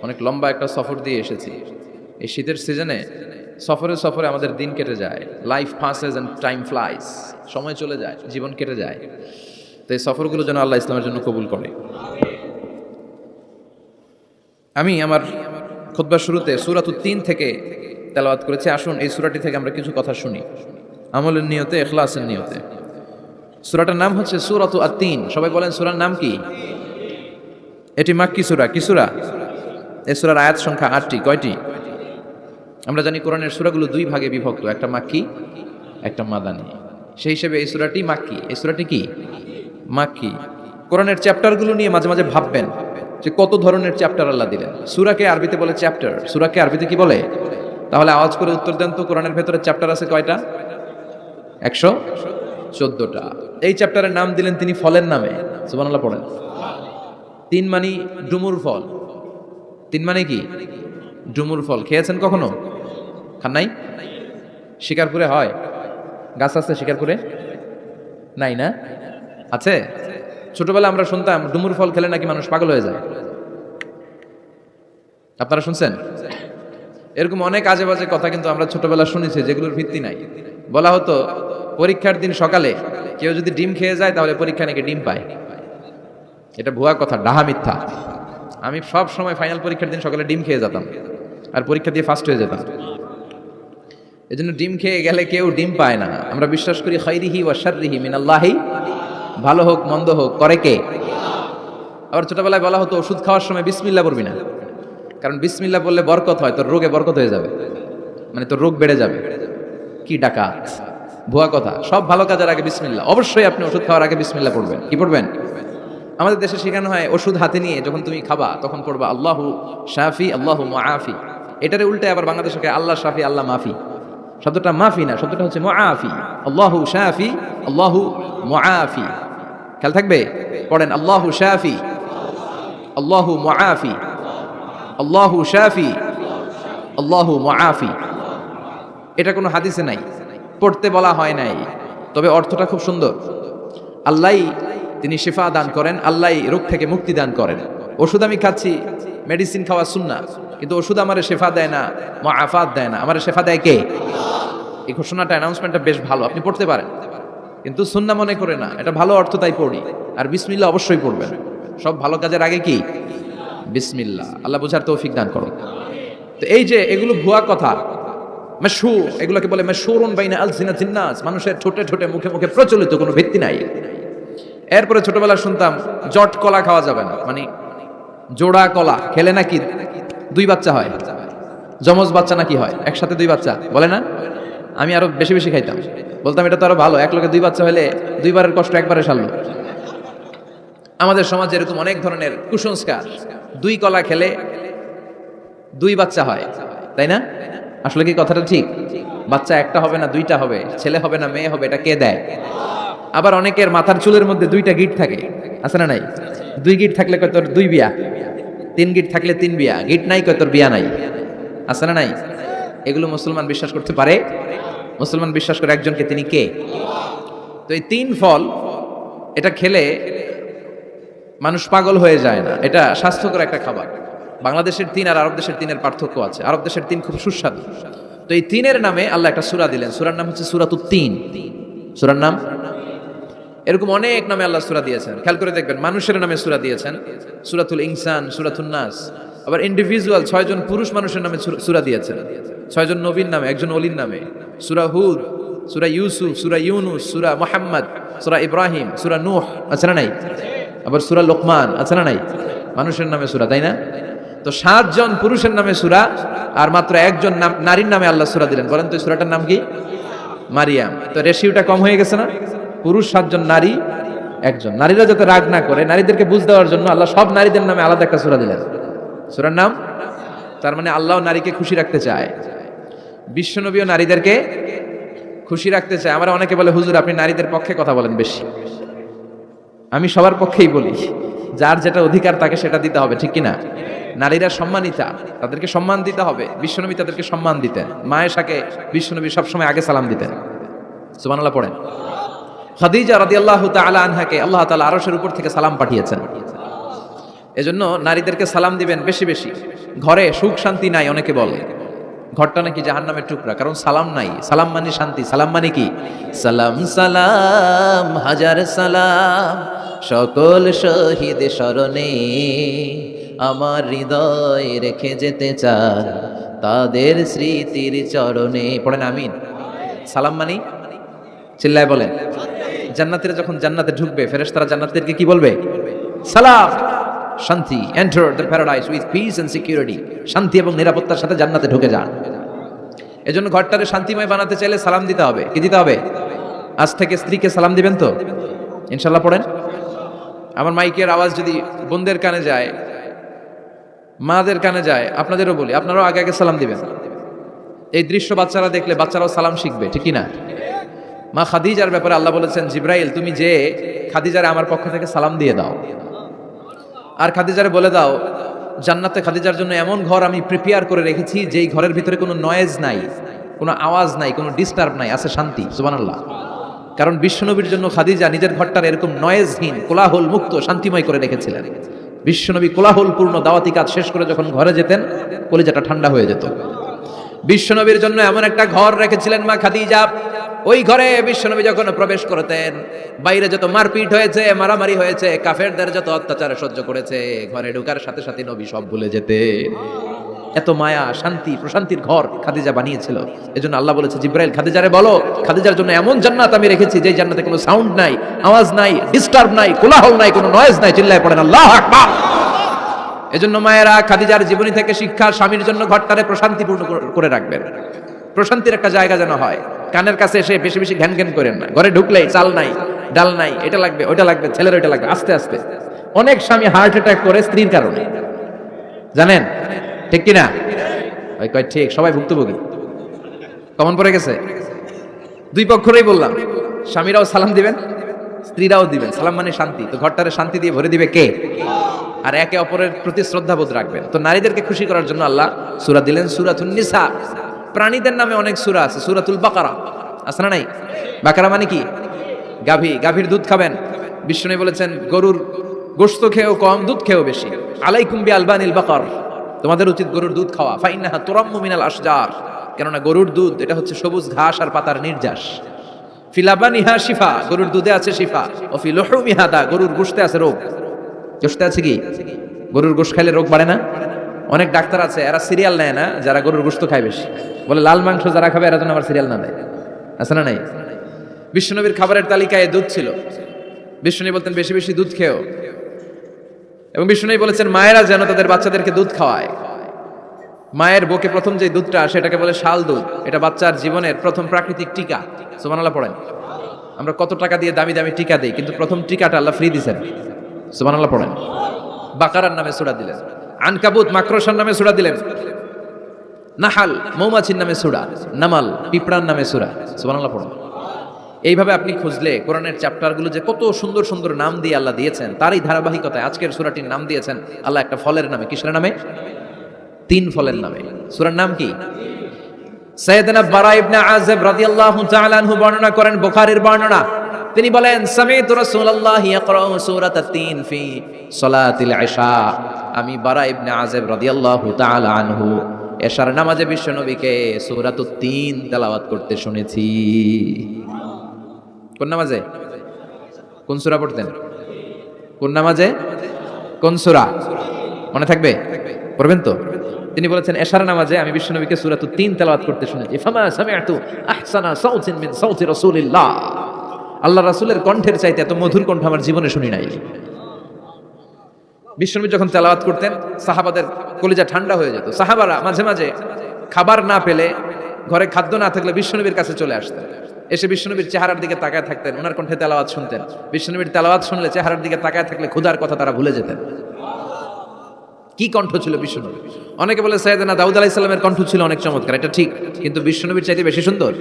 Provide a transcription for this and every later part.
অনেক লম্বা একটা সফর দিয়ে এসেছি। এই শীতের সিজনে সফরে সফরে আমাদের দিন কেটে যায়, life passes and time flies, সময় চলে যায়, জীবন কেটে যায়। তো এই সফরগুলো যেন আল্লাহ ইসলামের জন্য কবুল করে। আমি আমার খুতবার শুরুতে সূরাতুত তিন থেকে তেলাওয়াত করেছি। আসুন এই সূরাটি থেকে আমরা কিছু কথা শুনি, আমলের নিয়তে, ইখলাসের নিয়তে। সূরাটার নাম হচ্ছে সূরাতু আত-তিন। সবাই বলেন সূরার নাম কি? এটি মাক্কি সূরা। কি সূরা? এই সূরার আয়াত সংখ্যা ৮টি। কয়টি? আমরা জানি কোরআনের সূরাগুলো দুই ভাগে বিভক্ত, একটা মাক্কি, একটা মাদানী। সেই হিসেবে এই সূরাটি মাক্কি। এই সূরাটি কি? মাক্কি। কোরআনের চ্যাপ্টারগুলো নিয়ে মাঝে মাঝে ভাববেন যে কত ধরনের চ্যাপ্টার আল্লাহ দিলেন। সূরাকে আরবিতে বলে চ্যাপ্টার, সূরাকে আরবিতে কি বলে? তাহলে আওয়াজ করে উত্তর দেন তো, কোরআনের ভেতরে চ্যাপ্টার আছে কয়টা? 114টা। এই চ্যাপ্টারের নাম দিলেন তিনি ফলের নামে। সুবহানাল্লাহ পড়েন। তিন মানে ডুমুর ফল। তিন মানে কি? ডুমুর ফল। খেয়েছেন কখনো? খান নাই? শিকারপুরে হয়? গাছ আছে শিকারপুরে? নাই না? আছে? ছোটবেলা আমরা শুনতাম ডুমুর ফল খেলে নাকি মানুষ পাগল হয়ে যায়। আপনারা শুনছেন? এরকম অনেক আজে বাজে কথা কিন্তু আমরা ছোটবেলা শুনেছি, যেগুলোর ভিত্তি নাই। বলা হতো পরীক্ষার দিন সকালে কেউ যদি ডিম খেয়ে যায় তাহলে পরীক্ষা নাকি ডিম পায়। এটা ভুয়া কথা, ডাহা মিথ্যা। আমি সব সময় ফাইনাল পরীক্ষার দিন সকালে ডিম খেয়ে যেতাম আর পরীক্ষা দিয়ে ফার্স্ট হয়ে যেতাম। এই জন্য ডিম খেয়ে গেলে কেউ ডিম পায় না। আমরা বিশ্বাস করি খাইরিহি ওয়া শাররিহি মিনাল্লাহি, ভালো হোক মন্দ হোক করে কে? আবার ছোটবেলায় বলা হতো ওষুধ খাওয়ার সময় বিসমিল্লাহ বলবি না, কারণ বিসমিল্লাহ বললে বরকত হয়, তোর রোগে বরকত হয়ে যাবে, মানে তোর রোগ বেড়ে যাবে। কি ডাকাত, ভুয়া কথা। সব ভালো কাজের আগে বিসমিল্লাহ। অবশ্যই আপনি ওষুধ খাওয়ার আগে বিসমিল্লাহ পড়বেন। কি পড়বেন? আমাদের দেশে শেখানো হয় ওষুধ হাতে নিয়ে যখন তুমি খাবা তখন পড়বা আল্লাহু শাফি আল্লাহু মুআফি। এটারে উল্টে আবার বাংলাদেশে আল্লাহ শাফি আল্লাহ মাফি। শব্দটা মাফি না, শব্দটা হচ্ছে মুআফি। আল্লাহু শাফি আল্লাহু মুআফি। খেয়াল থাকবে, পড়েন আল্লাহু শাফি আল্লাহু মুআফি, আল্লাহু শাফি আল্লাহু মুআফি। এটা কোনো হাদিসে নাই, পড়তে বলা হয় নাই, তবে অর্থটা খুব সুন্দর। আল্লাহ তিনি শিফা দান করেন, আল্লাহ রোগ থেকে মুক্তি দান করেন। ওষুধ আমি খাচ্ছি, মেডিসিন খাওয়া সুন্নাহ, কিন্তু ওষুধ আমারে শেফা দেয় না, মুআফাত দেয় না। আমারে শেফা দেয় কে? এই ঘোষণাটা, অ্যানাউন্সমেন্টটা বেশ ভালো, আপনি পড়তে পারেন, কিন্তু সুন্নাহ মনে করে না। এটা ভালো অর্থ, তাই পড়ি। আর বিসমিল্লাহ অবশ্যই পড়বেন। সব ভালো কাজের আগে কি? বিসমিল্লাহ। আল্লাহ বুঝার তৌফিক দান করুন। তো এই যে এগুলো ভুয়া কথা, মাশহুর, এগুলোকে বলে মাশহুরুন বাইনা আলসিনাতিন নাস, মানুষের ঠোঁটে ঠোঁটে মুখে মুখে প্রচলিত, কোনো ভিত্তি নাই। এরপরে ছোটবেলা শুনতাম জট কলা খাওয়া যাবে না, মানে জোড়া কলা খেলে নাকি দুই বাচ্চা হয়। যমজ বাচ্চা নাকি হয়, একসাথে দুই বাচ্চা বলে না? আমি আরো বেশি বেশি খাইতাম, বলতাম এটা তো আরো ভালো, এক লোকে দুই বাচ্চা হলে দুইবারের কষ্ট একবারে সারলো। আমাদের সমাজে এরকম অনেক ধরনের কুসংস্কার। দুই কলা খেলে দুই বাচ্চা হয়, তাই না? আসলে কি কথাটা ঠিক? বাচ্চা একটা হবে না দুইটা হবে, ছেলে হবে না মেয়ে হবে, এটা কে দেয়? আবার অনেকের মাথার চুলের মধ্যে দুইটা গিট থাকে, আছে না নাই? দুই গিট থাকলে কয় তোর দুই বিয়া, তিন গিট থাকলে তিন বিয়া, গিট নাই কয় তোর বিয়া নাই, আছে না নাই? এগুলো মুসলমান বিশ্বাস করতে পারে? মুসলমান বিশ্বাস করে একজনকে, তিনি কে? তো এই তিন ফল, এটা খেলে মানুষ পাগল হয়ে যায় না, এটা স্বাস্থ্যকর একটা খাবার। বাংলাদেশের তিন আর আরব দেশের তিনের পার্থক্য আছে। আরব দেশের তিন খুব সুস্বাদু। তো এই তিনের নামে আল্লাহ একটা সূরা দিলেন, সূরার নাম হচ্ছে সূরাতুত তিন। সূরার নাম এরকম অনেক নামে আল্লাহ সূরা দিয়েছেন। খেয়াল করে দেখবেন, মানুষের নামে সূরা দিয়েছেন, সূরাতুল ইনসান, সূরাতুন নাস। আবার ইন্ডিভিজুয়াল 6 জন পুরুষ মানুষের নামে সূরা দিয়েছেন, 6 জন নবীর নামে, একজন ওলির নামে। সূরা হুদ, সূরা ইউসুফ, সূরা ইউনুস, সূরা মুহাম্মদ, সূরা ইব্রাহিম, সূরা নূহ, আছে না নাই? আবার সূরা লোকমান, আছে না নাই? মানুষের নামে সূরা, তাই না? তো 7 জন পুরুষের নামে সূরা আর মাত্র একজন নারীর নামে আল্লাহ সূরা দিলেন। বলেন তো এই সূরাটার নাম কি? মারিয়াম। তো রেশিওটা কম হয়ে গেছে না? পুরুষ 7 জন, নারী একজন। নারীরা যাতে রাগ না করে, নারীদেরকে বুঝ দেওয়ার জন্য আল্লাহ সব নারীদের নামে আলাদা একটা সূরা দিলেন। সূরার নাম, তার মানে আল্লাহ নারীকে খুশি রাখতে চায়, বিশ্বনবীও নারীদেরকে খুশি রাখতে চায়। আমরা অনেকে বলে হুজুর আপনি নারীদের পক্ষে কথা বলেন বেশি। আমি সবার পক্ষেই বলি, যার যেটা অধিকার তাকে সেটা দিতে হবে, ঠিক কিনা? নারীরা সম্মানিতা, তাদেরকে সম্মান দিতে হবে। বিশ্বনবী তাদেরকে সম্মান দিতেন। মায়েশাকে বিশ্বনবী সবসময় আগে সালাম দিতেন। সুবহানাল্লাহ পড়েন। খাদিজা রাদিয়াল্লাহু তাআলা আনহাকে আল্লাহ তাআলা আরশের উপর থেকে সালাম পাঠিয়েছেন। এজন্য নারীদেরকে সালাম দিবেন বেশি বেশি। ঘরে সুখ শান্তি নাই, অনেকে বলে ঘরটা নাকি জাহান্নামের টুকরা, কারণ সালাম নাই। সালাম মানে শান্তি। সালাম মানে কি? সালাম সালাম হাজার সালাম সকল শহীদ স্মরণে, আমার হৃদয় রেখে যেতে চাই তাদের স্মৃতির চরণে। পড়েন আমিন। সালাম মানে চিল্লায় বলেন। জান্নাতীরা যখন জান্নাতে ঢুকবে, ফেরেশতারা জান্নাতীদেরকে কি বলবে? সালাম, শান্তি। Enter the paradise with peace and security. শান্তি এবং নিরাপত্তার সাথে জান্নাতে ঢুকে যান। এজন্য ঘরটারে শান্তিময় বানাতে চাইলে সালাম দিতে হবে। কি দিতে হবে? আজ থেকে স্ত্রীকে সালাম দিবেন তো ইনশাআল্লাহ? পড়েন। আমার মাইকের আওয়াজ যদি বোনদের কানে যায়, মাদের কানে যায়, আপনাদেরও বলি, আপনারাও আগে আগে সালাম দিবেন। এই দৃশ্য বাচ্চারা দেখলে বাচ্চারাও সালাম শিখবে, ঠিক কি না? মা খাদিজার ব্যাপারে আল্লাহ বলেছেন, জিব্রাইল তুমি যে খাদিজারে আমার পক্ষ থেকে সালাম দিয়ে দাও, আর খাদিজারে বলে দাও জান্নাতে খাদিজার জন্য এমন ঘর আমি প্রিপেয়ার করে রেখেছি যেই ঘরের ভিতরে কোনো নয়েজ নাই, কোনো আওয়াজ নাই, কোনো ডিস্টার্ব নাই, আছে শান্তি। সুবহানাল্লাহ। কারণ বিশ্বনবীর জন্য খাদিজা নিজের ঘরটার এরকম নয়েজহীন, কোলাহল মুক্ত, শান্তিময় করে রেখেছিলেন। বিশ্বনবী কোলাহলপূর্ণ দাওয়াতি কাজ শেষ করে যখন ঘরে যেতেন, কলিজাটা ঠান্ডা হয়ে যেত। বিশ্বনবীর জন্য এমন একটা ঘর রেখেছিলেন মা খাদিজা, ওই ঘরে বিশ্বনবী যখন প্রবেশ করতেন, বাইরে যত মারপিট হয়েছে, মারামারি হয়েছে, কাফেরদের যত অত্যাচার সহ্য করেছে, ঘরে ঢোকার সাথে সাথে নবী সব ভুলে যেতেন। এত মায়া, শান্তি, প্রশান্তির ঘর খাদিজা বানিয়েছিল। এজন্য আল্লাহ বলেছে, জিব্রাইল খাদিজারে বলো, খাদিজার জন্য এমন জান্নাত আমি রেখেছি যে জান্নাতে কোনো সাউন্ড নাই, আওয়াজ নাই, ডিস্টার্ব নাই, কোলাহল নাই, কোনো নয়েজ নাই। চিল্লায় পড়েন আল্লাহু আকবার। এজন্য মায়েরা খাদিজার জীবনী থেকে শিক্ষা, স্বামীর জন্য ঘরটারে প্রশান্তিপূর্ণ করে রাখবেন। প্রশান্তির একটা জায়গা যেন হয়। কানের কাছে এসে বেশি বেশি ঘ্যান ঘ্যান করেন না। ঘরে ঢুকলেই চাল নাই, ডাল নাই, এটা লাগবে, ওইটা লাগবে, ছেলের ওইটা লাগবে। আস্তে আস্তে অনেক স্বামী হার্ট অ্যাটাক করে স্ত্রীর কারণে, জানেন ঠিক কিনা? ওই কয় ঠিক, সবাই ভুক্তভোগী, কমন পড়ে গেছে। দুই পক্ষেরই বললাম, স্বামীরাও সালাম দিবেন, স্ত্রীরাও দিবেন। সালাম মানে শান্তি। তো ঘরটারে শান্তি দিয়ে ভরে দিবে কে? আর একে অপরের প্রতি শ্রদ্ধাবোধ রাখবেন। তো নারীদেরকে খুশি করার জন্য আল্লাহ সূরা দিলেন, সূরাতুন নিসা। প্রাণীদের নামে অনেক সূরা আছে, সূরাতুল বাকারা আছে না নাই? বাকারা মানে কি? গাভী। গাভীর দুধ খাবেন। বিষ্ণু বলেছেন, গরুর গোশত খেয়েও কম, দুধ খেয়েও বেশি। আলাইকুম বিআলবানিল বাকার, তোমাদের উচিত গরুর দুধ খাওয়া। ফাইন্নাহা তুরাম্মু মিনাল আশজার, কেননা গরুর দুধ এটা হচ্ছে সবুজ ঘাস আর পাতার নির্যাস। ফিলাবানিহা শিফা, গরুর দুধে আছে শিফা। ও ফি লুহুমিহা দা, গরুর গোশতে আছে রোগ। গোশতে আছে কি? গরুর গোশত খাইলে রোগ বাড়ে না? অনেক ডাক্তার আছে, এরা সিরিয়াল নেয় না, যারা গরুর গোশত খায় বেশি। বলে লাল মাংস যারা খাবে এরা যেন আবার সিরিয়াল না দেয়। আছে না নাই? বিশ্বনবীর খাবারের তালিকায় দুধ ছিল। বিশ্বনবী বলতেন বেশি বেশি দুধ খেও। এবং বিশ্বনবী বলেছেন মায়েরা যেন তাদের বাচ্চাদেরকে দুধ খাওয়ায়। মায়ের বুকে প্রথম যে দুধটা আসে এটাকে বলে শাল দুধ। এটা বাচ্চার জীবনের প্রথম প্রাকৃতিক টিকা। সুবহানাল্লাহ পড়েন। আমরা কত টাকা দিয়ে দামি দামি টিকা দেই, কিন্তু প্রথম টিকাটা আল্লাহ ফ্রি দিয়েছেন। সুবহানাল্লাহ পড়েন। বাকারার নামে সূরা দিলেন, আনকাবুত মাকড়সার নামে সূরা দিলেন, নাহাল মৌমাছির নামে সূরা, নামাল পিঁপড়ার নামে সূরা। সুবহানাল্লাহ পড়েন। এইভাবে আপনি খুঁজলে কোরআনের চ্যাপ্টারগুলো যে কত সুন্দর সুন্দর নাম দিয়ে আল্লাহ দিয়েছেন, তারই ধারাবাহিকতায় আজকের সূরাটির নাম দিয়েছেন আল্লাহ একটা ফলের নামে। কিসের নামে? 3 ফলের নামে। সূরার নাম কি? সাইয়েদনা বারা ইবনে আযিব রাদিয়াল্লাহু তাআলা আনহু বর্ণনা করেন, বুখারীর বর্ণনা। তিনি বলেন, সামি'তু রাসূলুল্লাহ ইয়াকরাউ সূরাতাত তিন ফি সালাতিল ইশা। আমি বারা ইবনে আযিব রাদিয়াল্লাহু তাআলা আনহু এশার নামাজে বিশ্বনবীকে সূরাতুত তিন তেলাওয়াত করতে শুনেছি। কোন নামাজে? কোন সূরা পড়তেন? কোন নামাজে? কোন সূরা? মনে থাকবে? পড়বেন তো? তিনি বলেছেন এশার নামাজে আমি বিশ্বনবীকে সূরাতুত তিন তেলাওয়াত করতে শুনেছি। ফামা সামি'তু আহসানা সাউতিন মিন সাউতি রাসূলিল্লাহ। আল্লাহ রাসূলের কণ্ঠের চাইতে এত মধুর কণ্ঠ আমার জীবনে শুনি নাই। বিশ্বনবী যখন তেলাওয়াত করতেন সাহাবাদের কলিজা ঠান্ডা হয়ে যেত। সাহাবারা মাঝে মাঝে খাবার না পেলে, ঘরে খাদ্য না থাকলে বিশ্বনবীর কাছে চলে আসতেন। এসে বিশ্বনবীর চেহারার দিকে তাকায় থাকতেন, ওনার কণ্ঠে তেলাওয়াত শুনতেন। বিশ্বনবীর তেলাওয়াত শুনলে চেহারার দিকে তাকায় থাকলে ক্ষুধার কথা তারা ভুলে যেতেন। কি কণ্ঠ ছিল বিশ্বনবী! অনেকে বলে সাইয়েদনা দাউদ আলাইহিস সালামের কণ্ঠ ছিল অনেক চমৎকার, এটা ঠিক, কিন্তু বিশ্বনবীর চাইতে বেশি সুন্দর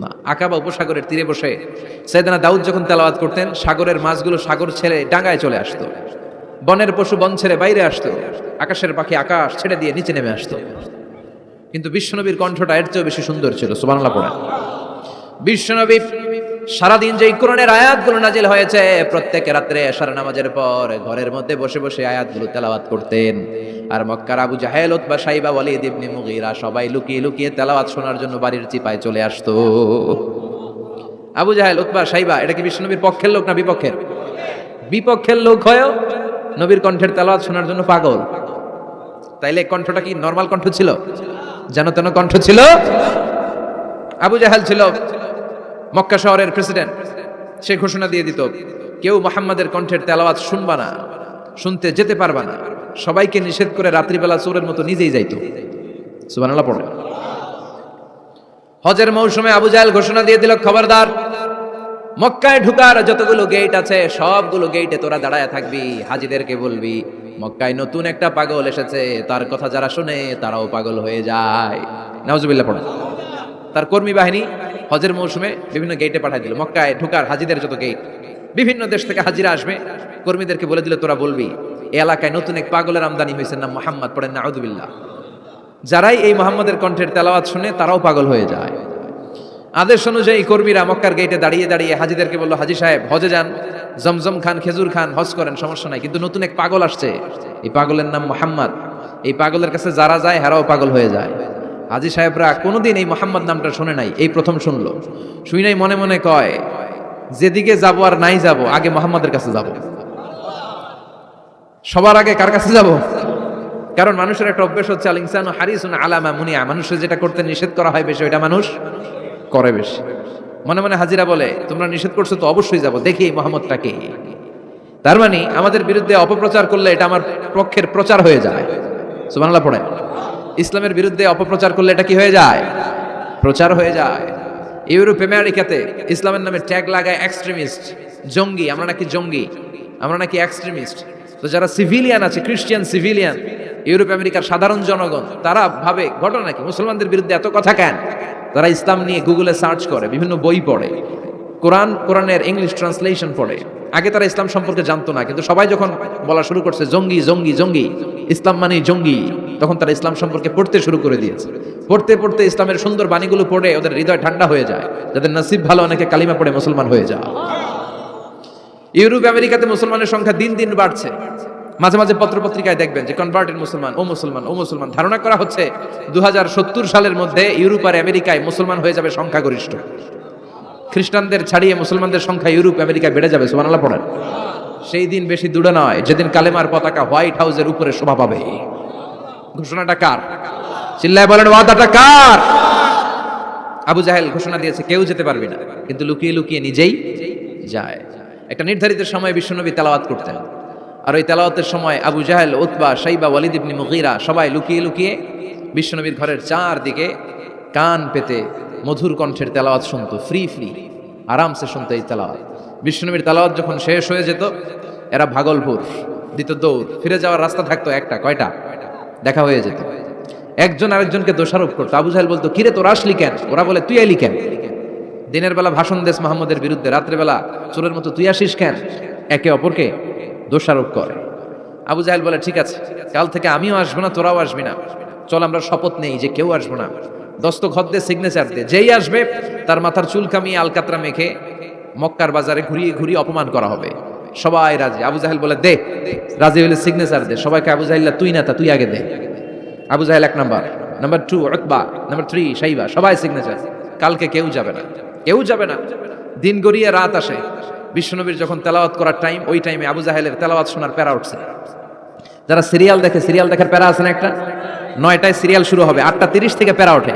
না। আকাবা উপসাগরের তীরে বসে সাইয়েদনা দাউদ যখন তেলাওয়াত করতেন, সাগরের মাছগুলো সাগর ছেড়ে ডাঙায় চলে আসতো, বনের পশু বন ছেড়ে বাইরে আসতো, আকাশের পাখি আকাশ ছেড়ে দিয়ে নিচে নেমে আসতো। কিন্তু বিশ্বনবীর কণ্ঠটা এর চেয়েও বেশি সুন্দর ছিল। সুবহানাল্লাহ পড়েন। বিশ্বনবী সারাদিন যে কোরআনের আয়াতগুলো নাজিল হয়েছে প্রত্যেক রাত্রে এশার নামাজের পর ঘরের মধ্যে বসে বসে আয়াতগুলো তেলাওয়াত করতেন। আর মক্কার আবু জাহেল, উতবা, শাইবা, ওয়ালিদ ইবনে মুগীরা সবাই লুকিয়ে লুকিয়ে তেলাওয়াত শোনার জন্য বাড়ির চিপায় চলে আসতো। আবু জাহেল, উতবা, শাইবা এটা কি বিশ্বনবীর পক্ষের লোক না বিপক্ষের? বিপক্ষের লোক হয়েও নবীর কণ্ঠের তেলাওয়াত শোনার জন্য পাগল। তাইলে কণ্ঠটা কি নরমাল কণ্ঠ ছিল? যেন তেন কণ্ঠ ছিল? আবু জাহেল ছিল মক্কা শহরের প্রেসিডেন্ট। সে ঘোষণা দিয়ে দিত, কেউ মুহাম্মাদের কণ্ঠের তেলাওয়াত শুনবা না, শুনতে যেতে পারবা না। সবাইকে নিষেধ করে রাত্রিবেলা চোরের মতো নিজেই যাইতো। সুবহানাল্লাহ পড়ে। হজের মৌসুমে আবু জাহেল ঘোষণা দিয়ে দিল, খবরদার, মক্কায় ঢুকার যতগুলো গেট আছে সবগুলো গেটে তোরা দাঁড়ায় থাকবি, হাজিদেরকে বলবি মক্কায় নতুন একটা পাগল এসেছে, তার কথা যারা শুনে তারাও পাগল হয়ে যায়। নাউজুবিল্লাহ পড়ে। তার কর্মী বাহিনী হজের মৌসুমে বিভিন্ন গেটে পাঠিয়ে দিল, মক্কায় ঢুকার হাজিদের যত গেট, বিভিন্ন দেশ থেকে হাজিরা আসবে, কর্মীদেরকে বলে দিল তোরা বলবি এই এলাকায় নতুন এক পাগলের আমদানি হয়েছে, নাম মুহাম্মদ, পড়েন নাউজুবিল্লাহ। যারাই এই মুহাম্মাদের কণ্ঠের তেলাওয়াত শুনে তারাও পাগল হয়ে যায়। আদেশ অনুযায়ী কর্মীরা মক্কার গেটে দাঁড়িয়ে দাঁড়িয়ে হাজিদেরকে বলল, হাজি সাহেব হজে যান, জমজম খান, খেজুর খান, হজ করেন, সমস্যা নাই, কিন্তু নতুন এক পাগল আসছে, এই পাগলের নাম মুহাম্মদ, এই পাগলের কাছে যারা যায় হেরাও পাগল হয়ে যায়। হাজি সাহেবরা কোনোদিন এই মুহাম্মদ নামটা শুনে নাই, এই প্রথম শুনলো। শুই নাই, মনে মনে কয় যেদিকে যাবো আর নাই যাবো, আগে মুহাম্মাদের কাছে যাব। সবার আগে কার কাছে যাব? কারণ মানুষের একটা অভ্যেস হচ্ছে আল ইনসানু হারিসুন আলা মা মুনিয়া, মানুষের যেটা করতে নিষেধ করা হয় বেশি ওইটা মানুষ করে বেশি। মনে মনে হাজিরা বলে, তোমরা নিষেধ করছো তো অবশ্যই যাব, দেখি এই মুহাম্মদটাকে। তার মানে আমাদের বিরুদ্ধে অপপ্রচার করলে এটা আমার পক্ষের প্রচার হয়ে যায়। সুবহানাল্লাহ পড়ে। ইসলামের বিরুদ্ধে অপপ্রচার করলে এটা কি হয়ে যায়? প্রচার হয়ে যায়। ইউরোপ আমেরিকাতে ইসলামের নামে ট্যাগ লাগায় এক্সট্রিমিস্ট, জঙ্গি, আমরা নাকি জঙ্গি, আমরা নাকি এক্সট্রিমিস্ট। তো যারা সিভিলিয়ান আছে, খ্রিস্টান সিভিলিয়ান, ইউরোপ আমেরিকার সাধারণ জনগণ, তারা ভাবে ঘটনা কি, মুসলমানদের বিরুদ্ধে এত কথা কেন? তারা ইসলাম নিয়ে গুগলে সার্চ করে, বিভিন্ন বই পড়ে, কোরআনের ইংলিশ ট্রান্সলেশন পড়ে। আগে তারা ইসলাম সম্পর্কে জানতো না, কিন্তু সবাই যখন বলা শুরু করছে জঙ্গি জঙ্গি জঙ্গি, ইসলাম মানে জঙ্গি, তখন তারা ইসলাম সম্পর্কে পড়তে শুরু করে দিয়েছে। পড়তে পড়তে ইসলামের সুন্দর বাণীগুলো পড়ে ওদের হৃদয় ঠান্ডা হয়ে যায়। যাদের নসিব ভালো, অনেকে কালিমা পড়ে মুসলমান হয়ে যায়। ইউরোপ আমেরিকাতে মুসলমানের সংখ্যা দিন দিন বাড়ছে। মাঝে মাঝে পত্রপত্রিকায় দেখবেন যে কনভার্টেড মুসলমান, ও মুসলমান, ও মুসলমান। ধারণা করা হচ্ছে 2070 সালের মধ্যে ইউরোপ আর আমেরিকায় মুসলমান হয়ে যাবে সংখ্যাগরিষ্ঠ। খ্রিস্টানদের ছাড়িয়ে মুসলমানদের সংখ্যা ইউরোপ আমেরিকায় বেড়ে যাবে। সুবহানাল্লাহ পড়েন। সেই দিন বেশি দূরে নয় যেদিন কালেমার পতাকা হোয়াইট হাউসের উপরে শোভা পাবে। ঘোষণাটা কার? চিল্লায় বলেন, ওয়াদাটা কার? আবু জাহেল ঘোষণা দিয়েছে কেউ যেতে পারবে না, কিন্তু লুকিয়ে লুকিয়ে নিজেই যায়। একটা নির্ধারিত সময়ে বিশ্বনবী তেলাওয়াত করতেন, আর ওই তেলাওয়াতের সময় আবু জাহেল, উতবা, শাইবা, ওয়ালিদ ইবনে মুগীরা সবাই লুকিয়ে লুকিয়ে বিশ্বনবীর ঘরের চারদিকে কান পেতে মধুর কণ্ঠের তেলাওয়াত শুনতো। ফ্রি ফ্রি আরামসে শুনতো এই তেলাওয়াত। বিশ্বনবীর তেলাওয়াত যখন শেষ হয়ে যেত, এরা ভাগলপুর দিত দৌড়। ফিরে যাওয়ার রাস্তা থাকতো একটা, কয়টা? দেখা হয়ে যেত। একজন আরেকজনকে দোষারোপ করতো। আবু জাহেল বলতো, কিরে তোরা আসলি কেন? ওরা বলে, তুই আইলি কেন? দিনের বেলা ভাষণ দেশ মুহাম্মদের বিরুদ্ধে, রাত্রেবেলা চোরের মতো তুই আসিস কেন? একে অপরকে দোষারোপ করে। আবু জাহেল বলে, ঠিক আছে, কাল থেকে আমিও আসবো না, তোরাও আসবি না। চল আমরা শপথ নেই যে কেউ আসবো না। দস্তখত দে, সিগনেচার দে, যেই আসবে তার মাথার চুল কামিয়ে আলকাতরা মেখে মক্কার বাজারে ঘুরিয়ে ঘুরিয়ে অপমান করা হবে। সবাই রাজি। আবু জাহেল বলে, দে, রাজি হইলে সিগনেচার দে। সবাইকে আবু জাহেল, তুই না তা তুই আগে দে। আবু জাহেল 1 নাম্বার, নাম্বার 2 উতবা, নাম্বার 3 শাইবা, সবাই সিগনেচার। কালকে কেউ যাবে না, কেউ যাবে না। দিন গড়িয়ে রাত আসে। বিশ্বনবীর যখন তেলাওয়াত করার টাইম, ওই টাইমে আবু জাহেলের তেলাওয়াত শোনার প্যারা উঠছে। যারা সিরিয়াল দেখে, সিরিয়াল দেখার প্যারা আছে না একটা? 9টায় সিরিয়াল শুরু হবে, 8:30 থেকে প্যারা ওঠে।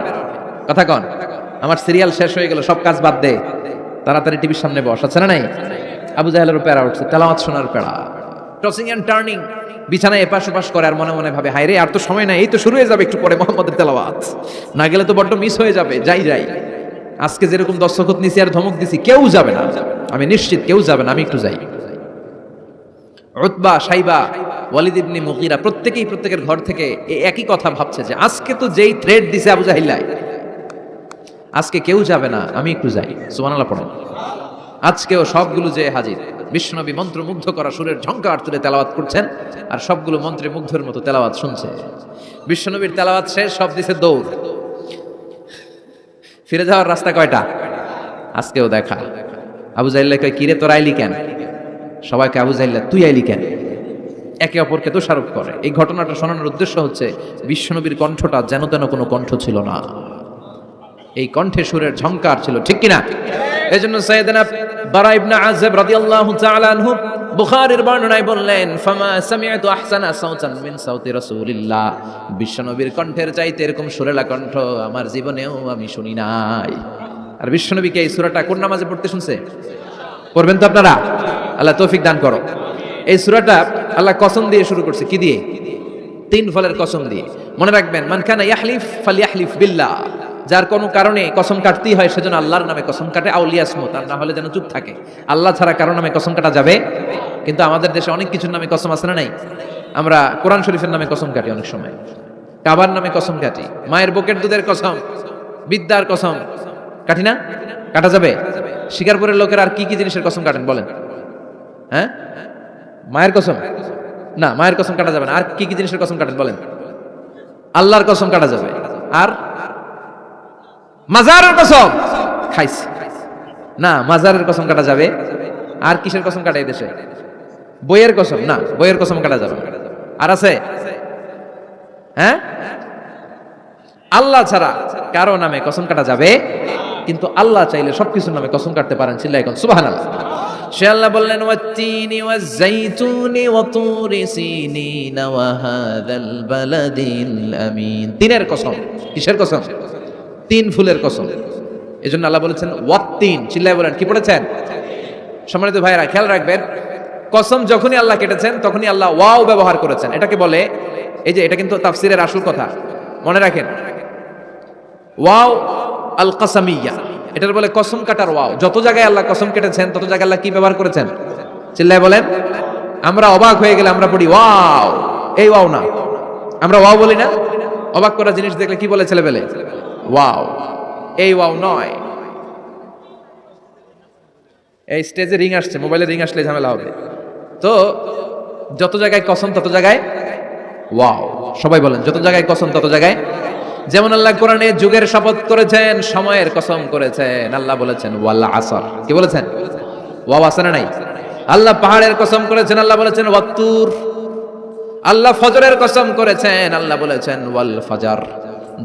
কথা কন, আমার সিরিয়াল শেষ হয়ে গেল, সব কাজ বাদ দে, তাড়াতাড়ি টিভির সামনে বস, আছে না নাই? আবু জাহেলেরও প্যারা উঠছে, তেলাওয়াত শোনার প্যারা। টসিং এন্ড টার্নিং, বিছানায় এপাশ ওপাশ করে, আর মনে মনে ভাবে, হায় রে, আর তো সময় নাই, এই তো শুরু হয়ে যাবে একটু পরে মুহাম্মদের তেলাওয়াত, না গেলে তো বড্ড মিস হয়ে যাবে। যাই যাই, আজকে যেরকম দস্তখত নিছি আর ধমক দিছি, কেউ যাবে না, আমি নিশ্চিত কেউ যাবে না, আমি একটু যাই। উতবা, শাইবা, ওয়ালিদ ইবনে মুগীরা প্রত্যেকেই প্রত্যেকের ঘর থেকে একই কথা ভাবছে যে আজকে তো যেই থ্রেড দিছে আবু জাহিল্লাই, আজকে কেউ যাবে না, আমি একটু যাই। সুবহানাল্লাহ পড়েন। আজকেও সবগুলো যে হাজির। বিশ্বনবী মন্ত্রমুগ্ধ করা সুরের ঝংকার তুলে তেলাওয়াত করছেন, আর সবগুলো মন্ত্রে মুগ্ধের মতো তেলাওয়াত শুনছে। বিশ্বনবীর তেলাওয়াত শেষ, সব দিছে দৌড়। ফিরে যাওয়ার রাস্তা কয়টা? আজকেও দেখা। আবু জাহেল কয় কিরে তোর আইলি কেন? সবাইকে আবু জাহেল তুই আইলি কেন? একে অপরকে দোষারোপ করে। এই ঘটনাটা শোনানোর উদ্দেশ্য হচ্ছে বিশ্বনবীর কণ্ঠটা যেন তেন কোনো কণ্ঠ ছিল না, এই কণ্ঠে সুরের ঝংকার ছিল, ঠিক কিনা? এজন্য সাইয়েদনা বারা ইবনে আযিব রাদিয়াল্লাহু তাআলা আনহু বুখারীর বর্ণনায় বললেন, ফামা সামি'তু আহসানা সাওতান মিন সাওতি রাসূলিল্লাহ, বিশ্বনবীর কণ্ঠের চাইতে এরকম সুরেলা কণ্ঠ আমার জীবনেও আমি শুনি নাই। আর বিশ্বনবীকে এই সূরাটা কোন নামাজে পড়তে শুনছে? পড়বেন তো আপনারা? আল্লাহ তৌফিক দান করো। এই সূরাটা আল্লাহ কসম দিয়ে শুরু করছে, কি দিয়ে? 3 ফলের কসম দিয়ে। মনে রাখবেন, মান কানা ইয়াহলিফ ফালইয়াহলিফ বিল্লাহ, যার কোনো কারণে কসম কাটতেই হয় সেজন্য আল্লাহর নামে কসম কাটে, আউলিয়াসমত, আর না হলে যেন চুপ থাকে। আল্লাহ ছাড়া কারো নামে কসম কাটা যাবে? কিন্তু আমাদের দেশে অনেক কিছুর নামে কসম আছে না নাই? আমরা কোরআন শরীফের নামে কসম কাটি, অনেক সময় কাবার নামে কসম কাটি, মায়ের বুকের দুধের কসম, বিদ্যার কসম কাটি না? কাটা যাবে? শিকারপুরের লোকের আর কি কি জিনিসের কসম কাটেন বলেন? হ্যাঁ, মায়ের কসম না, মায়ের কসম কাটা যাবে না। আর কি কি জিনিসের কসম কাটেন বলেন? আল্লাহর কসম কাটা যাবে। আর মাজারের কসম খাইছি না, মাজারের কসম কাটা যাবে। আর কিসের কসম কাটাই দেশে? বইয়ের কসম না, বইয়ের কসম কাটা যাবে। আর আছে? হ্যাঁ, আল্লাহ ছাড়া কারো নামে কসম কাটা যাবে, কিন্তু আল্লাহ চাইলে সবকিছুর নামে কসম কাটতে পারেন। চিল্লায় এখন সুবহানাল্লাহ। সে আল্লাহ বললেন, ওয়াত্তিনি ওয়াজ-যাইতুনি ওয়া তুরি সিনিন ওয়া হাযাল বালাদিল আমিন। তিনের কসম। কিসের কসম? 3 ফুলের কসম। এজন্য আল্লাহ বলেছেন ওয়াত্তিন। চিল্লায় বলেন, কি পড়েছেন? সম্মানিত ভাইরা খেয়াল রাখবেন, কসম যখনই আল্লাহ কেটেছেন তখনই আল্লাহ ওয়াও ব্যবহার করেছেন। এটাকে বলে, এই যে এটা কিন্তু তাফসীরের আসল কথা, মনে রাখেন, ওয়াও আল কাসামিয়া, এটার বলে কসম কাটার ওয়াও। যত জায়গায় আল্লাহ কসম কেটেছেন তত জায়গায় আল্লাহ কি ব্যবহার করেছেন? চিল্লায় বলেন। আমরা অবাক হয়ে গেলে আমরা পড়ি ওয়াও, এই ওয়াও না, আমরা ওয়াও বলি না? অবাক করা জিনিস দেখলে কি বলে ছেলেবেলে? ওয়াও, এই ওয়াও নয়। এই স্টেজে রিং আসছে, মোবাইলে রিং আসলে ঝামেলা হবে। তো যত জায়গায় কসম তত জায়গায় ওয়াও। সবাই বলেন, যত জায়গায় কসম তত জায়গায়। যেমন আল্লাহ কোরআনে যুগের শপথ করেছেন, সময়ের কসম করেছেন। আল্লাহ বলেছেন ওয়াল আসর। কি বলেছেন? ওয়াও আছে না নাই? আল্লাহ পাহাড়ের কসম করেছেন, আল্লাহ বলেছেন ওয়াত্তুর। আল্লাহ ফজরের কসম করেছেন, আল্লাহ বলেছেন ওয়াল ফজর।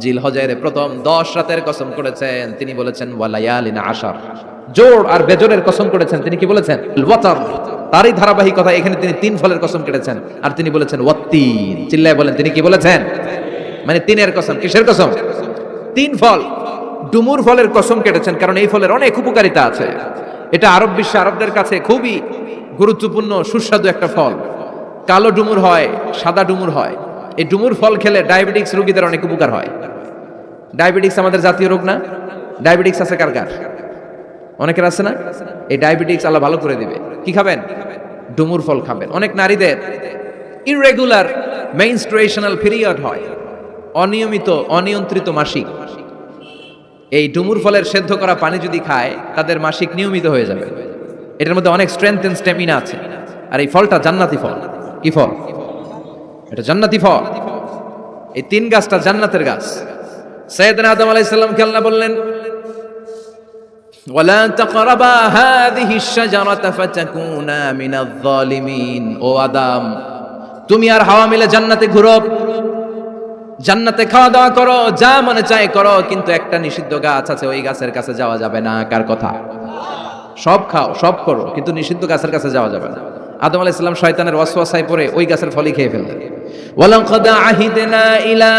জিলহজের প্রথম 10 রাতের কসম করেছেন, তিনি বলেছেন ওয়ালায়ালিন আশর। জোর আর বেজোরের কসম করেছেন, তিনি কি বলেছেন? ওয়াতর। তারই ধারাবাহিকতা এখানে তিনি 3 ফলের কসম কেটেছেন, আর তিনি বলেছেন ওয়াত্তিন। চিল্লায় বলেন, তিনি কি বলেছেন? মানে 3-এর কসম। কিসের কসম? 3 ফল। ডুমুর ফলের কসম কেটেছেন, কারণ এই ফলের অনেক উপকারিতা আছে। এটা আরব বিশ্বে, আরবদের কাছে খুবই গুরুত্বপূর্ণ সুস্বাদু একটা ফল। কালো ডুমুর হয়, সাদা ডুমুর হয়। এই ডুমুর ফল খেলে ডায়াবেটিক্স রোগীদের অনেক উপকার হয়। ডায়াবেটিক্স আমাদের জাতীয় রোগ না? ডায়াবেটিক্স আছে কার কার? অনেকের আছে না? এই ডায়াবেটিক্স আল্লাহ ভালো করে দিবে। কি খাবেন? ডুমুর ফল খাবেন। অনেক নারীদের ইররেগুলার মেনস্ট্রুয়েশনাল পিরিয়ড হয়, অনিয়মিত অনিয়ন্ত্রিত মাসিক। এই ডুমুর ফলের সেদ্ধ করা পানি যদি খায়, তাদের মাসিক নিয়মিত হয়ে যাবে। এটার মধ্যে অনেক স্ট্রেংথ এন্ড স্ট্যামিনা আছে। আর এই ফলটা জান্নাতি ফল। কি ফল? এটা জান্নাতি ফল। এই 3 গাছটা জান্নাতের গাছ। সাইয়েদনা আদম আলাইহিস সালামকে আল্লাহ বললেন, ওয়ালা তাকরাবা হাযিহি আশ-শাজারাতা ফাতাকুনা মিনাজ যালিমিন। ও আদম, তুমি আর হাওয়া মিলে জান্নাতে ঘুরো, জান্নাতে খাওয়া দাওয়া করো, যা মনে চায় করো, কিন্তু একটা নিষিদ্ধ গাছ আছে, ওই গাছের কাছে যাওয়া যাবে না। কার কথা? সব খাও, সব করো, কিন্তু নিষিদ্ধ গাছের কাছে যাওয়া যাবে না। আদম আলাইহিস সালাম শয়তানের ওয়াসওয়াসায় পড়ে ওই গাছের ফলই খেয়ে ফেললেন। ওয়ালাকাদ আহিদনা ইলা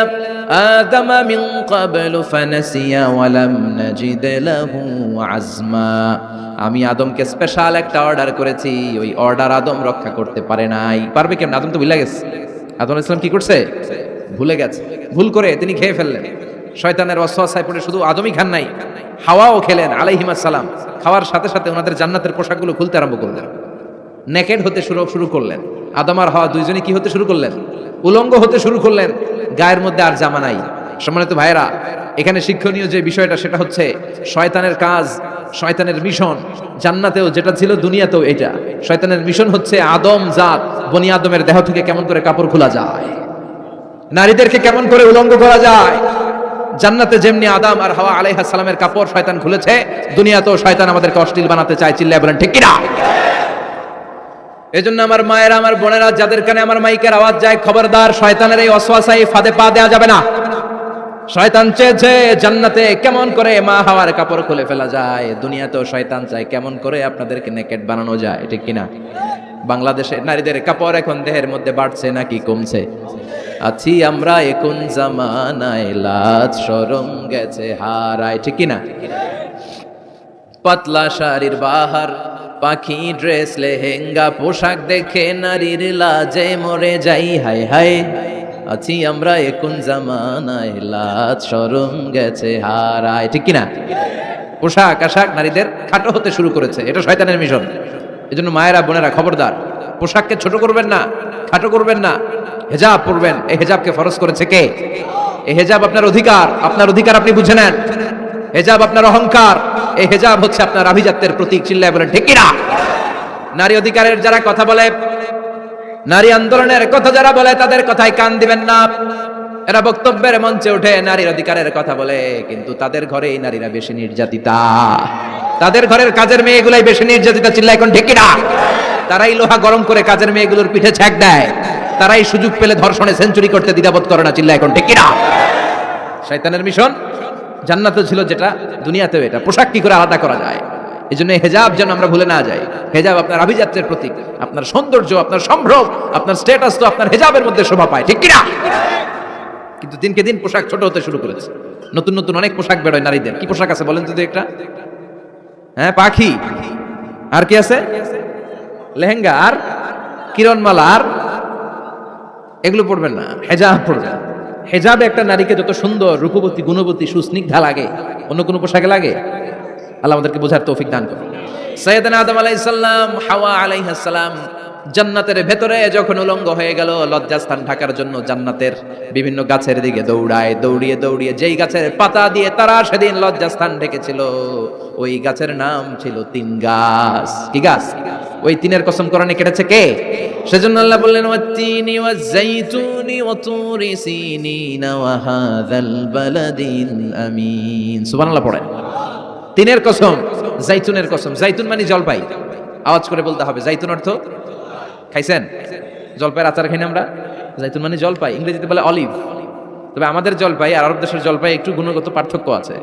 আদামা মিন ক্বাবলু ফানাসিয়া ওয়া লাম নাজিদ লাহু আজমা। আমি আদমকে স্পেশাল একটা অর্ডার করেছি, ওই অর্ডার আদম রক্ষা করতে পারে নাই। পারবে কেমন? আদম তো ভুলে গেছে। আদম আলাইহিস সালাম কি করছে? ভুলে গেছে। ভুল করে তিনি খেয়ে ফেললেন। শয়তানের ওয়াসওয়াসায় পড়ে শুধু আদমই খান নাই, হাওয়াও খেলেন আলাইহিমাস সালাম। খাওয়ার সাথে সাথে ওনাদের জান্নাতের পোশাকগুলো খুলতে আরম্ভ করলেন, নেকেড হতে শুরু করলেন। আদম আর হাওয়া দুইজনে কি হতে শুরু করলেন? উলঙ্গ হতে শুরু করলেন। গায়ের মধ্যে আর জামা নাই। সম্মানিত ভাইরা, এখানে শিক্ষণীয় যে বিষয়টা সেটা হচ্ছে শয়তানের কাজ, শয়তানের মিশন জান্নাতেও যেটা ছিল দুনিয়াতেও এটা। শয়তানের মিশন হচ্ছে আদম জাত, বনি আদমের দেহ থেকে কেমন করে কাপড় খোলা যায়, নারীদেরকে কেমন করে উলঙ্গ করা যায়, জান্নাতে যেমনি আদম আর হাওয়া আলাইহিস সালামের কাপড় শয়তান খুলেছে, দুনিয়াতেও শয়তান আমাদেরকে অশ্লীল বানাতে চায়। চিল্লায় বলেন ঠিক কিনা? এজন্য আমার মায়েরা, আমার বোনেরা, যাদের কানে আমার মাইকের আওয়াজ যায়, খবরদার, শয়তানের এই ওয়াসওয়াসায় ফাঁদে পা দেওয়া যাবে না। শয়তান চেয়েছে জান্নাতে কেমন করে মা হাওয়ার কাপড় খুলে ফেলা যায়, দুনিয়াতেও শয়তান চায় কেমন করে আপনাদেরকে নেকেড বানানো যায়। ঠিক কিনা? বাংলাদেশে নারীদের কাপড় এখন দেহের মধ্যে বাড়ছে নাকি কমছে? আছি আমরা এখন জামানায়, লাজ শরম গেছে হারায়। ঠিক কিনা? পাতলা শাড়ির বাহার, পাখি ড্রেস, লেহেঙ্গা পোশাক দেখে নারীর লাজে মরে যাই। হায় হায়, আছি আমরা এখন জামানায়, লাজ শরম গেছে হারায়। ঠিক কিনা? পোশাক আশাক নারীদের খাটো হতে শুরু করেছে, এটা শয়তানের মিশন। এজন্য মায়েরা বোনেরা খবরদার, পোশাককে ছোট করবেন না, খাটো করবেন না, হেজাব পরবেন। এই হেজাবকে ফরজ করেছে কে? এই হেজাব আপনার অধিকার, আপনার অধিকার আপনি বুঝে নেন। হেজাব আপনার অহংকার, এই হেজাব হচ্ছে আপনার আভিজাত্যের প্রতীক। চিল্লায় বলেন ঠিক কিনা? নারী অধিকারের যারা কথা বলে, নারী আন্দোলনের কথা যারা বলে, তাদের কথায় কান দিবেন না। এরা বক্তব্যের মঞ্চে উঠে নারীর অধিকারের কথা বলে, কিন্তু তাদের ঘরেই নারীরা বেশি নির্যাতিতা, তাদের ঘরের কাজের মেয়েগুলাই বেশি নির্যাতিতা। চিল্লায় এখন ঠিক কিনা? তারাই লোহা গরম করে কাজের মেয়েগুলোর পিঠে ছ্যাঁক দেয়, তারাই সুযোগ পেলে ধর্ষণে সেঞ্চুরি করতে দ্বিধাবোধ করে না। চিল্লায় এখন ঠিক কিনা? শয়তানের মিশন। জান্নাতে ছিল যেটা, দুনিয়াতেও এটা। পোশাক কি করে আলাদা করা যায়? এই জন্য হেজাব যেন আমরা ভুলে না যাই। হেজাব আপনার আভিজাত্যের প্রতীক, আপনার সৌন্দর্য, আপনার সম্ভ্রম, আপনার স্ট্যাটাস তো আপনার হেজাবের মধ্যে শোভা পায়। ঠিক কিনা? কিন্তু দিনকে দিন পোশাক ছোট হতে শুরু করেছে। নতুন নতুন অনেক পোশাক বেরোয় নারীদের। কি পোশাক আছে বলেন তো একটা? হ্যাঁ, পাখি, আর কি আছে? লেহেঙ্গা, আর কিরণমালা, আর এগুলো পড়বেন না, হেজাব পড়বেন। হেজাবে একটা নারীকে যত সুন্দর, রূপবতী, গুণবতী, সুস্নিগ্ধা লাগে, অন্য কোনো পোশাকে লাগে? আল্লাহ আমাদেরকে বোঝার তৌফিক দান করুন। সাইয়েদনা আদম আলাইহিস সালাম, হাওয়া আলাইহিস সালাম জান্নাতের ভেতরে যখন উলঙ্গ হয়ে গেল, লজ্জাস্থান ঢাকার জন্য জান্নাতের বিভিন্ন গাছের দিকে দৌড়ায়, দৌড়িয়ে দৌড়িয়ে যেই গাছের পাতা দিয়ে তারা সেদিন লজ্জাস্থান ঢেকেছিল, ওই গাছের নাম ছিল তিন গাছ। কি গাছ? ওই তিনের কসম কোরআনে কেটেছে কে? সেজন্য আল্লাহ বললেন, ওয়াত-তিনি ওয়াজ-যাইতুনি ওয়া তুরি সিনিনা ওয়া হাযাল বালাদিল আমিন। সুবহানাল্লাহ পড়েন। তিনের কসম, জাইতুনের কসম। জাইতুন মানে জলপাই। আওয়াজ করে বলতে হবে। জাইতুন অর্থ খাইছেন? জলপাইয়ের আচার খাই না আমরা? জাইতুন মানে জলপাই, ইংরেজিতে বলে অলিভ। তবে আমাদের জলপাই আর আরব দেশের জলপাই একটু গুণগত পার্থক্য আছে।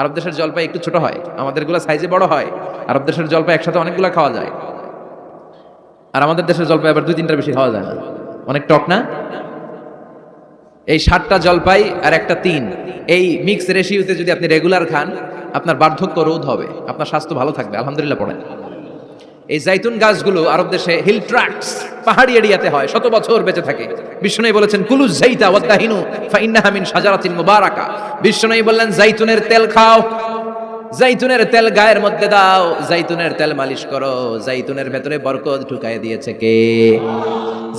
আরব দেশের জলপাই একটু ছোট হয়, আমাদেরগুলো সাইজে বড় হয়। আরব দেশের জলপাই একসাথে অনেকগুলো খাওয়া যায়, আর আমাদের দেশের জলপাই আবার 2-3টার বেশি খাওয়া যায় না। অনেক টক না? এই 7টা জলপাই আর একটা 3, এই মিক্স রেশিওতে যদি আপনি রেগুলার খান, আপনার বার্ধক্য রোধ হবে, আপনার স্বাস্থ্য ভালো থাকবে। আলহামদুলিল্লাহ পড়েন। এই জাইতুন গাছগুলো আরব দেশে হিল ট্র্যাক্টস, পাহাড়ি এরিয়াতে হয়, শত বছর বেঁচে থাকে। বিষ্ণু বলেছেন, কুলু যাইতা ওয়াদাহিনু ফাইন্নাহা মিন শাজারাতিন মুবারাকা। বিষ্ণু বললেন, জাইতুনের তেল খাও, জাইতুনের তেল গায়ের মধ্যে দাও, জাইতুনের তেল মালিশ করো, জাইতুনের ভেতরে বরকত ঢুকায় দিয়েছে কে?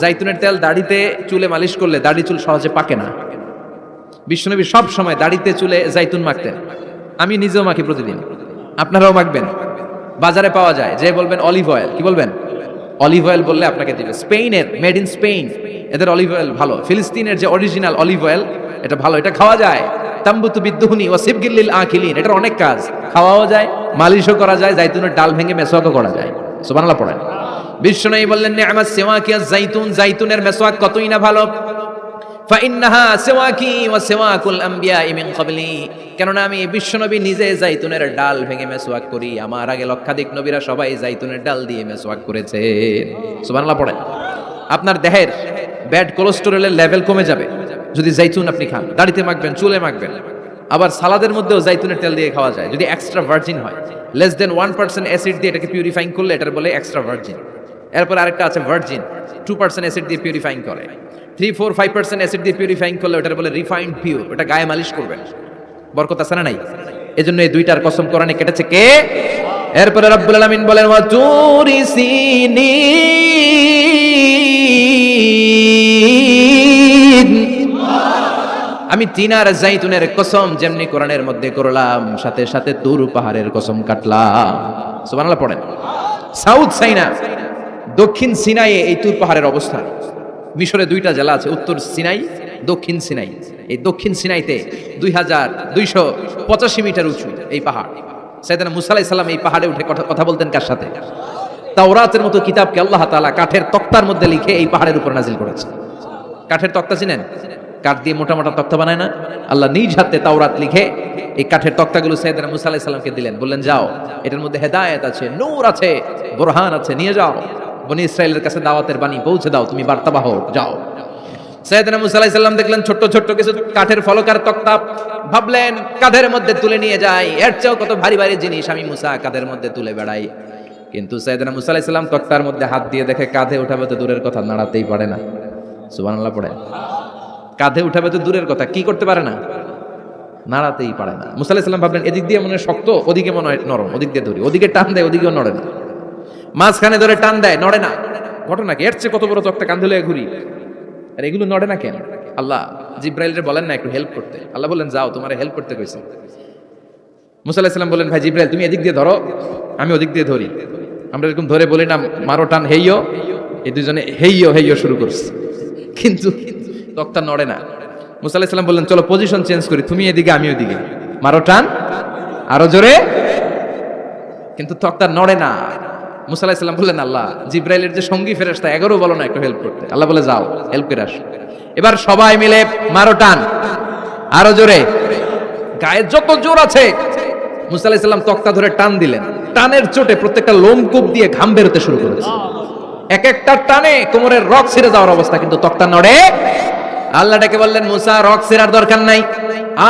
জাইতুনের তেল দাড়িতে চুলে মালিশ করলে দাড়ি চুল সহজে পাকে না। বিশ্বনবী সব সময় দাড়িতে চুলে জাইতুন মাখতেন। আমি নিজেও মাখি প্রতিদিন, আপনারাও মাখবেন। বাজারে পাওয়া যায়, যে বলবেন অলিভ অয়েল, কি বলবেন? অলিভ অয়েল বললে আপনাকে দিবে। স্পেনের, মেড ইন স্পেন, এদের অলিভ অয়েল ভালো। ফিলিস্তিনের যে অরিজিনাল অলিভ অয়েল, এটা ভালো, এটা খাওয়া যায়। তাম্বুতু বিদ্দুহুনি ওয়া সিবগিল আখিলিন, এটার অনেক কাজ, খাওয়াও যায়, মালিশও করা যায়, জাইতুনের ডাল ভেঙে মেসওয়াকও করা যায়। সুবহানাল্লাহ পড়েন। বিশ্বনবী বললেন, নি'মাস সিওয়াকিয়াজ জাইতুন, জাইতুনের মেসওয়াক কতই না ভালো। ফাইন্নাহা সিওয়াকি ওয়া সিওয়াকুল আমবিয়াই মিন ক্বাবলি, কেননা আমি বিশ্বনবী নিজে জাইতুনের ডাল ভেঙে মেসওয়াক করি, আমার আগে লক্ষাধিক নবীরা সবাই জাইতুনের ডাল দিয়ে মেসওয়াক করেছে। সুবহানাল্লাহ পড়েন। আপনার দেহের ব্যাড কোলেস্টেরলের লেভেল কমে যাবে যদি জাইতুন আপনি খান। দাড়িতে মাখবেন, চুলে মাখবেন। আবার সালাদের মধ্যেও জাইতুনের তেল দিয়ে খাওয়া যায়, যদি এক্সট্রা ভার্জিন হয়। লেস দেন 1% অ্যাসিড দিয়ে এটাকে পিউরিফাইং করলে এটার বলে এক্সট্রা ভার্জিন। এরপর আরেকটা আছে ভার্জিন, 2% অ্যাসিড দিয়ে পিউরিফাইং করে। 3-4-5% অ্যাসিড দিয়ে পিউরিফাইং করলে ওটার বলে রিফাইন্ড পিওর, ওটা গায়ে মালিশ করবেন। বরকত আছে না নাই? এজন্য এই দুইটার কসম কোরআনে কেটেছে কে? এরপরে রব্বুল আলামিন বলেন, ওয়া তুরি সিনিন, আমি তিন আর জাইতুনের কসম যেমনি কোরআনের মধ্যে করলাম, সাথে সাথে তুর পাহাড়ের কসম কাটলাম। সুবহানাল্লাহ পড়েন। সাউথ সাইনা, দক্ষিণ সিনাইয়ে এই তুর পাহাড়ের অবস্থান। মিশরে 2টা জেলা আছে, উত্তর সিনাই দক্ষিণ সিনাই। এই দক্ষিণ সিনাইতে 2285 মিটার উঁচু এই পাহাড়। সাইয়েদনা মুসা আলাইহিস সালাম এই পাহাড়ে উঠে কথা বলতেন কার সাথে? তাওরাতের মতো কিতাবকে আল্লাহ তাআলা কাঠের তক্তার মধ্যে লিখে এই পাহাড়ের উপর নাজিল করেছে। কাঠের তক্তা চিনেন? কাঠ দিয়ে মোটা মোটা তক্তা বানায় না? আল্লাহ নিজ হাতে তাওরাত লিখে এই কাঠের তক্তাগুলো সাইয়েদনা মুসা আলাইহিস সালামকে দিলেন, বললেন যাও, এটার মধ্যে হেদায়েত আছে, নূর আছে, বুরহান আছে, নিয়ে যাও, বনি ইসরাইলের কাছে দাওয়াতের বাণী পৌঁছে দাও, তুমি বার্তাবাহ, যাও। সাইয়েদনা মুসা আলাইহিস সালাম দেখলেন ছোট্ট ছোট্ট কিছু কাঠের ফলকার তক্তা, ভাবলেন কাঁধের মধ্যে তুলে নিয়ে যাই, এর চেয়েও কত ভারী ভারী জিনিস আমি মুসা কাঁধের মধ্যে তুলে বেড়াই। কিন্তু সাইয়েদনা মুসা আলাইহিস সালাম তক্তার মধ্যে হাত দিয়ে দেখে কাঁধে উঠাবে তো দূরের কথা, নাড়াতেই পারে না। সুবহানাল্লাহ পড়ে। কাঁধে উঠাবে তো দূরের কথা, কি করতে পারে না? নাড়াতেই পারে না। মুসা আলাইহিস সালাম ভাবলেন এদিক দিয়ে মনে হয় শক্ত, ওদিকে মনে হয় নরম, ওদিক দিয়ে ধরি, ওদিকে টান দেয়, ওদিকেও নড়ে না, মাঝখানে ধরে টান দেয়, নড়ে না। ঘটনা কি? এর চেয়ে কত বড় তক্তা কাঁধে লয়ে ঘুরি, আর এগুলো নড়ে না কেন? আল্লাহ জিব্রাইলরে বলেন না একটু হেল্প করতে, আল্লাহ বলেন যাও, তোমার হেল্প করতে কইছে। মুসা আলাইহিস সালাম বলেন ভাই জিব্রাইল তুমি এদিক দিয়ে ধরো, আমি ওদিক দিয়ে ধরি। আমরা এরকম ধরে বলি না মারো টান হেইয়ো, এই দুজনে হেইয়ো হেইয়ো শুরু করছে, কিন্তু তক্তা নড়ে না। মুসা আলাইহিস সালাম বললেন চলো পজিশন চেঞ্জ করি, তুমি এদিকে আমি ওইদিকে, মারো টান আরো জোরে, কিন্তু তক্তা নড়ে না। মুসা আলাইহিস সালাম বললেন আল্লাহ জিব্রাইলের যে সঙ্গী ফেরেশতা 11 বলো না একটু হেল্প করতে। আল্লাহ বলে যাও হেল্প করে আসো। এবার সবাই মিলে মারো টান আরো জোরে, গায়ে যত জোর আছে মুসা আলাইহিস সালাম তক্তা ধরে টান দিলেন। টানের চোটে প্রত্যেকটা লোমকূপ দিয়ে ঘাম বেরোতে শুরু করেছে, এক একটা টানে কোমরের রক ছিঁড়ে যাওয়ার অবস্থা, কিন্তু তক্তা নড়ে। আল্লাহ ডেকে বললেন মুসা রক ছিঁড়ার দরকার নাই,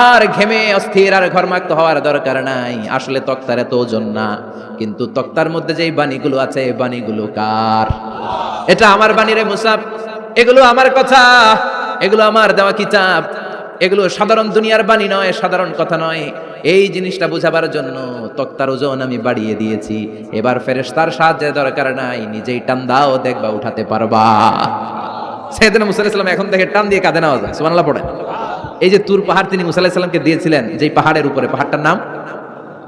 আর ঘেমে অস্থির আর ঘরমাক্ত হওয়ার দরকার নাই, আসলে তক্তার এত ওজন না, কিন্তু তক্তার মধ্যে যেই বাণীগুলো আছে এই বাণীগুলো কার? এটা আমার বাণী রে মুসা, এগুলো আমার কথা, এগুলো আমার দেওয়া কিতাব, এগুলো সাধারণ দুনিয়ার বাণী নয়, সাধারণ কথা নয়। এই জিনিসটা বোঝাবার জন্য তক্তার ওজন আমি বাড়িয়ে দিয়েছি, এবার ফেরেশতার সাহায্যের দরকার নাই, নিজেই টান দাও, দেখবা উঠাতে পারবা। সাইয়েদনা মুসা আলাইহিস সালাম এখন থেকে টান দিয়ে কাঁধে নেওয়া যায়। সুবহানাল্লাহ পড়ে। এই যে তুর পাহাড় তিনি মুসা আলাইহিস সালামকে দিয়েছিলেন, যেই পাহাড়ের উপরে, পাহাড়টার নাম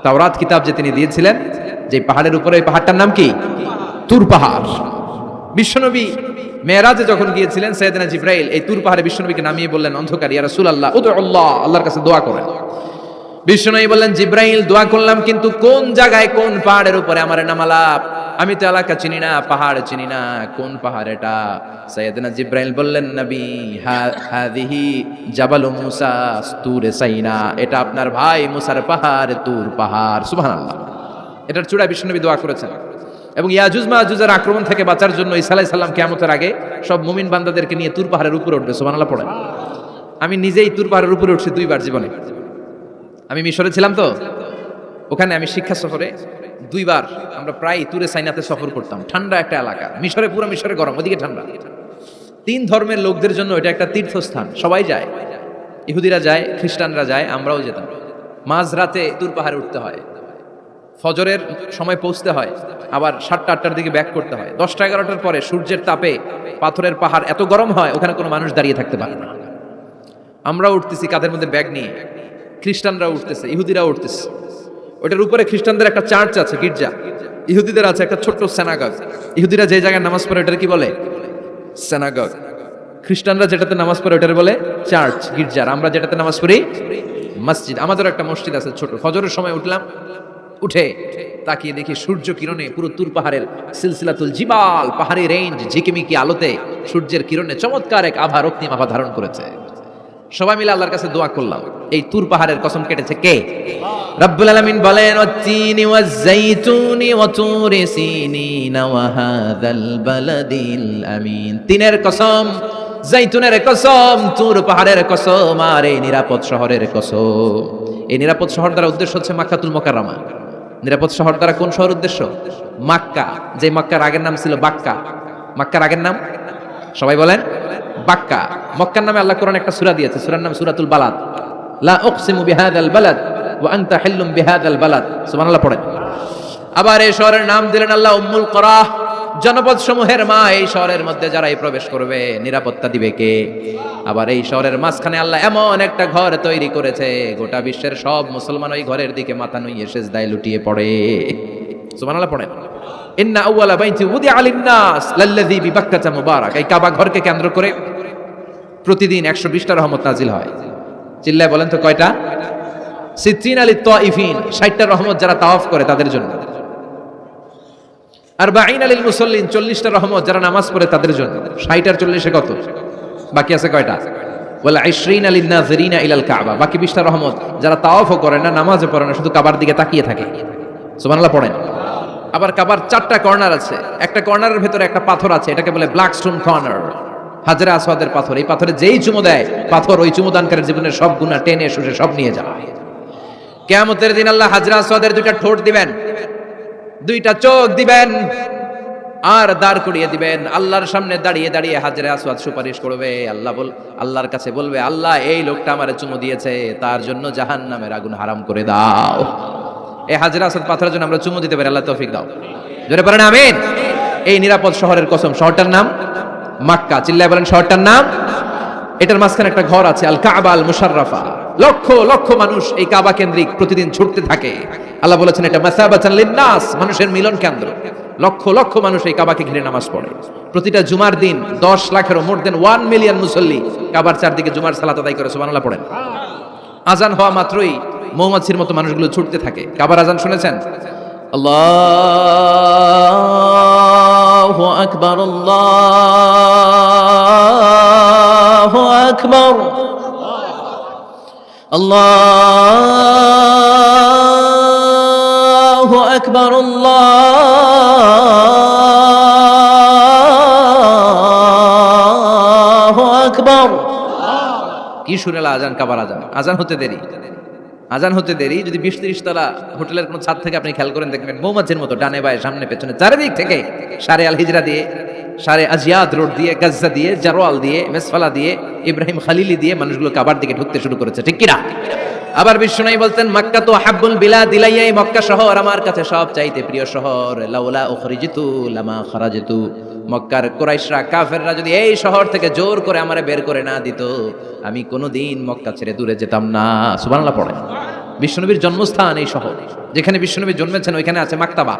তাওরাত কিতাব যে তিনি দিয়েছিলেন, যেই পাহাড়ের উপরে, এই পাহাড়টার নাম কি? তুর পাহাড়। বিশ্বনবী মেরাজে যখন গিয়েছিলেন সাইয়েদনা জিব্রাইল এই তুর পাহাড়ে বিশ্বনবীকে নামিয়ে বললেন অন্ধকার, ইয়া রাসূলুল্লাহ উদুল্লাহ, আল্লাহর কাছে দোয়া করেন। বিশ্বনবী বললেন জিব্রাইল দোয়া করলাম, কিন্তু কোন জায়গায় কোন পাহাড়ের উপরে আমারে নামালা? আমি তো এলাকা চিনি না, পাহাড় চিনি না, কোন পাহাড় এটা? সাইয়েদনা জিব্রাইল বললেন নবী হাদিহি জাবালু মুসা তুরে সাইনা, এটা আপনার ভাই মুসার পাহাড়, তুর পাহাড়। সুবহানাল্লাহ। এটার চূড়ায় বিশ্বনবী দোয়া করেছেন। এবং ইয়াজুজ মাজুজের আক্রমণ থেকে বাঁচার জন্য ঈসা আলাইহিস সালাম কিয়ামতের আগে সব মুমিন বান্দাদেরকে নিয়ে তুর পাহাড়ের উপরে উঠবে। সুবহানাল্লাহ পড়েন। আমি নিজেই তুর পাহাড়ের উপরে উঠছি 2 বার জীবনে। আমি মিশরে ছিলাম তো, ওখানে আমি শিক্ষা সফরে 2 বার আমরা প্রায় তুরে সাইনাতে সফর করতাম। ঠান্ডা একটা এলাকা, মিশরে পুরো মিশরে গরম, ওদিকে ঠান্ডা। 3 ধর্মের লোকদের জন্য এটা একটা তীর্থস্থান, সবাই যায়, ইহুদিরা যায়, খ্রিস্টানরা যায়, আমরাও যেতাম। মাঝরাতে তুর পাহাড়ে উঠতে হয়, ফজরের সময় পৌঁছতে হয়, আবার 7টা-8টার দিকে ব্যাক করতে হয়। 10টা-11টার পরে সূর্যের তাপে পাথরের পাহাড় এত গরম হয় ওখানে কোনো মানুষ দাঁড়িয়ে থাকতে পারে না। আমরা উঠতেছি কাঁধের মধ্যে ব্যাগ নিয়ে, খ্রিস্টানরা উঠতেছে, ইহুদিরা উঠতেছে। ওটার উপরে খ্রিস্টানদের একটা চার্চ আছে, গির্জা, ইহুদিদের আছে একটা ছোট্ট সিনাগগ। ইহুদিরা যে জায়গায় নামাজ পড়ে ওটার কি বলে? সিনাগগ। খ্রিস্টানরা যেটাতে নামাজ পড়ে ওটার বলে চার্চ, গির্জার। আমরা যেটাতে নামাজ পড়ি মসজিদ। আমাদের একটা মসজিদ আছে ছোট। ফজরের সময় উঠলাম, উঠে তাকিয়ে দেখি সূর্য কিরণে পুরো তুর পাহাড়ের সিলসিলাতুল জিবাল, পাহাড়ি রেঞ্জ ঝিকিমিকি আলোতে সূর্যের কিরণে চমৎকার এক আভা, রক্তিম আভা ধারণ করেছে। সবাই মিলে আল্লাহর কাছে দোয়া করলাম। এই তুর পাহাড়ের কসম কেটেছে কে? রব্বুল আলামিন বলেন ওয়াত-তিনি ওয়াজ-যাইতুনি ওয়া তুরি সিনিনা ওয়া হাযাল বালাদিল আমিন। তিনের কসম, যাইতুনের কসম, তুর পাহাড়ের কসম, আর এই নিরাপদ শহরের কসম। এই নিরাপদ শহর দ্বারা উদ্দেশ্য হচ্ছে মাক্কাতুল মুকাররমা। নিরাপদ শহর দ্বারা কোন শহর উদ্দেশ্য? মক্কা। যে মক্কার আগের নাম ছিল বাক্কা। মক্কার আগের নাম সবাই বলেন বাক্কা। মক্কার নামে আল্লাহ কোরআন একটা সূরা দিয়েছে, সূরার নাম সূরাতুল বালাদ। লা উকসিমু বিহাদাল বালাদ ওয়া আনতা হিল্লুম বিহাদাল বালাদ। সুবহানাল্লাহ পড়েন। আবার এই শহরের নাম দিলেন আল্লাহ উম্মুল কুরা, জনপদ সমূহের মা। এই শহরের মধ্যে যারাই প্রবেশ করবে নিরাপত্তা দিবে কে? আবার এই শহরের মাঝখানে আল্লাহ এমন একটা ঘর তৈরি করেছে, গোটা বিশ্বের সব মুসলমান ওই ঘরের দিকে মাথা নুইয়ে সিজদায় লুটিয়ে পড়ে। সুবহানাল্লাহ পড়েন। ইন্না আউওয়ালা বাইতি উদিআ লিন-নাস লাল্লাযী বিবাক্কাতা মুবারাক। এই কাবা ঘরকে কেন্দ্র করে প্রতিদিন 120টা রহমত নাজিল হয়। চিল্লায় বলেন তো কয়টা? সিত্রিন আলী তাইফিন, 60টা রহমত যারা তাওয়াফ করে তাদের জন্য। আর বাঈন আলীল মুসল্লিন, 40টা রহমত যারা নামাজ পড়ে তাদের জন্য। 60 আর 40 কত? বাকি আছে কয়টা? ওয়ালা 20 আলিন নাযিরিনা ইলাল কাবা, বাকি 20টা রহমত যারা তাওয়াফও করে না, নামাজও পড়ে না, শুধু কাবার দিকে তাকিয়ে থাকে। সুবহানাল্লাহ পড়েন। আবার কাবার 4টা কর্নার আছে, একটা কর্নারের ভেতরে একটা পাথর আছে, এটাকে বলে ব্ল্যাক স্টোন কর্নার, হাজরে আসওয়াদের পাথর। এই পাথরে যেই চুমু দেয়, পাথর ওই চুমুদানকারীর জীবনের সব গুনাহ টেনে শুষে সব নিয়ে যায়। কিয়ামতের দিন আল্লাহ হাজরে আসওয়াদের 2টা ঠোঁট দিবেন, 2টা চোখ দিবেন, আর দাঁড় করিয়ে দিবেন। আল্লাহর সামনে দাঁড়িয়ে দাঁড়িয়ে হাজরে আসওয়াদ সুপারিশ করবে। আল্লাহর কাছে বলবে, আল্লাহ এই লোকটা আমারে চুমু দিয়েছে, তার জন্য জাহান্নামের আগুন হারাম করে দাও। এই হাজরে আসওয়াদ পাথরের জন্য আমরা চুমু দিতে পারি, আল্লাহ তৌফিক দাও। জোরে বলেন আমিন। এই নিরাপদ শহরের কসম, শহরটার নাম মক্কা। চিল্লায় বলেন শহরটার নাম। এটার মাঝখানে একটা ঘর আছে, আল কাবা আল মুশাররাফা। লক্ষ লক্ষ মানুষ এই কাবা কেন্দ্রিক প্রতিদিন ছুটতে থাকে। আল্লাহ বলেছেন এটা মাসাবাতান লিন্নাস, মানুষের মিলন কেন্দ্র। লক্ষ লক্ষ মানুষ এই কাবাকে ঘিরে নামাজ পড়ে। প্রতিটা জুমার দিন 10 লাখেরও মোর দেন 1 মিলিয়ন মুসল্লি কাবার চারদিকে জুমার সালাত আদায় করে। সুবহানাল্লাহ পড়েন। আজান হওয়া মাত্রই মৌমাছির মতো মানুষগুলো ছুটতে থাকে। কাবার আজান শুনেছেন? আল্লাহু আকবার, আল্লাহু আকবার, আল্লাহু আকবার, আল্লাহু আকবার। কি শুনেলা আজান, কাবার আজান। আজান হতে দেরি, আজান হতে দেরি। যদি 20-30 তলা হোটেলের কোন ছাদ থেকে আপনি খেয়াল করেন, দেখবেন মৌমাছির মতো ডানে বায়ে সামনে পেছনে চারিদিক থেকে সারে আল হিজরা দিয়ে, সারে আজিয়াদ রোড দিয়ে, গাজ্জা দিয়ে, জারোয়াল দিয়ে, মেসফালা দিয়ে, ইব্রাহিম খালিলি দিয়ে মানুষগুলো কাবার দিকে ঢুকতে শুরু করেছে, ঠিক কিনা? আবার বিশ্বনবী বলতেন, মক্কা তো হাব্বুল বিলাদ ইলাইয়া, মক্কা শহর আমার কাছে সব চাইতে প্রিয় শহর। লাউলা উখরিজিতু লামা খারাজতু, মক্কার কুরাইশরা কাফেররা যদি এই শহর থেকে জোর করে আমারে বের করে না দিত, আমি কোনোদিন মক্কা ছেড়ে দূরে যেতাম না। সুবহানাল্লাহ পড়েন। বিশ্বনবীর জন্মস্থান এই শহর, যেখানে বিশ্বনবী জন্মেছেন ওইখানে আছে মাকতাবা,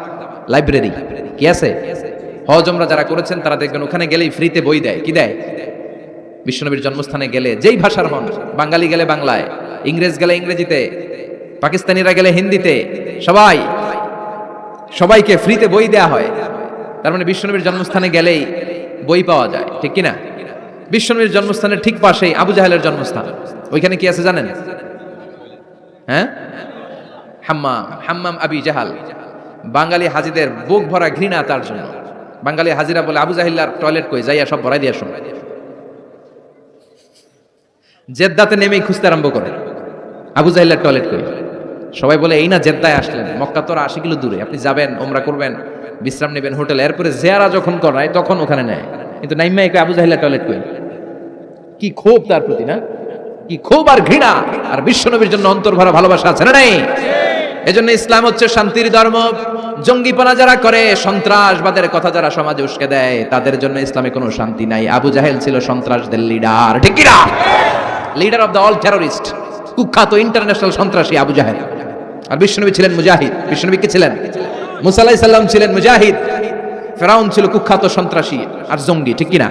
লাইব্রেরি। কি আছে? হজ ওমরা যারা করেছেন তারা দেখবেন ওখানে গেলেই ফ্রিতে বই দেয়। কি দেয়? বিশ্বনবীর জন্মস্থানে গেলে যেই ভাষার হন, বাঙালি গেলে বাংলায়, ইংরেজ গেলে ইংরেজিতে, পাকিস্তানিরা গেলে হিন্দিতে, সবাইকে ফ্রিতে বই দেয়া হয়। তার মানে বিশ্বনবীর জন্মস্থানে গেলেই বই পাওয়া যায়, ঠিক কিনা? বিশ্বনবীর জন্মস্থানের ঠিক পাশেই আবু জাহেলের জন্মস্থান। ওইখানে কি আছে জানেন? হ্যাঁ, হাম্মাম আবি জাহাল। বাঙালি হাজিদের বুক ভরা ঘৃণা তার জন্য। বাঙালি হাজিরা বলে, আবু জাহিল্লার টয়লেট কই, যাইয়া সব ভরাই দিয়ে আসো। জেদ্দাতে নেমেই খুঁজতে আরম্ভ করে, আবু জাহিল্লার টয়লেট কই। সবাই বলে, এই না জেদ্দায় আসলেন, মক্কা তো 80 কিলো দূরে, আপনি যাবেন, ওমরা করবেন, বিশ্রাম নেবেন হোটেলে, এরপরে জিয়ারা যখন করায় তখন ওখানে নেয়। কিন্তু নাইমা একে আবু জাহিল্লার টয়লেট কই। কি ক্ষোভ তার প্রতি, না? কি ক্ষোভ আর ঘৃণা। আর বিশ্বনবীর জন্য অন্তর ভরা ভালোবাসা আছে না নাই? এজন্য ইসলাম হচ্ছে শান্তির ধর্ম। জঙ্গিপনা যারা করে, সন্ত্রাসবাদের কথা যারা সমাজে উস্কে দেয়, তাদের জন্য ইসলামে কোনো শান্তি নাই। আবু জাহেল ছিল সন্ত্রাসদের লিডার, ঠিক কি না? Leader of the all terrorist, কুখ্যাত ইন্টারন্যাশনাল সন্ত্রাসী আবু জাহেল। আর বিশ্বনবী ছিলেন মুজাহিদ। বিশ্বনবী কি ছিলেন? মুসা আলাইহিস সালাম ছিলেন মুজাহিদ। ফেরাউন ছিল কুখ্যাত সন্ত্রাসী আর জঙ্গি, ঠিক কি না?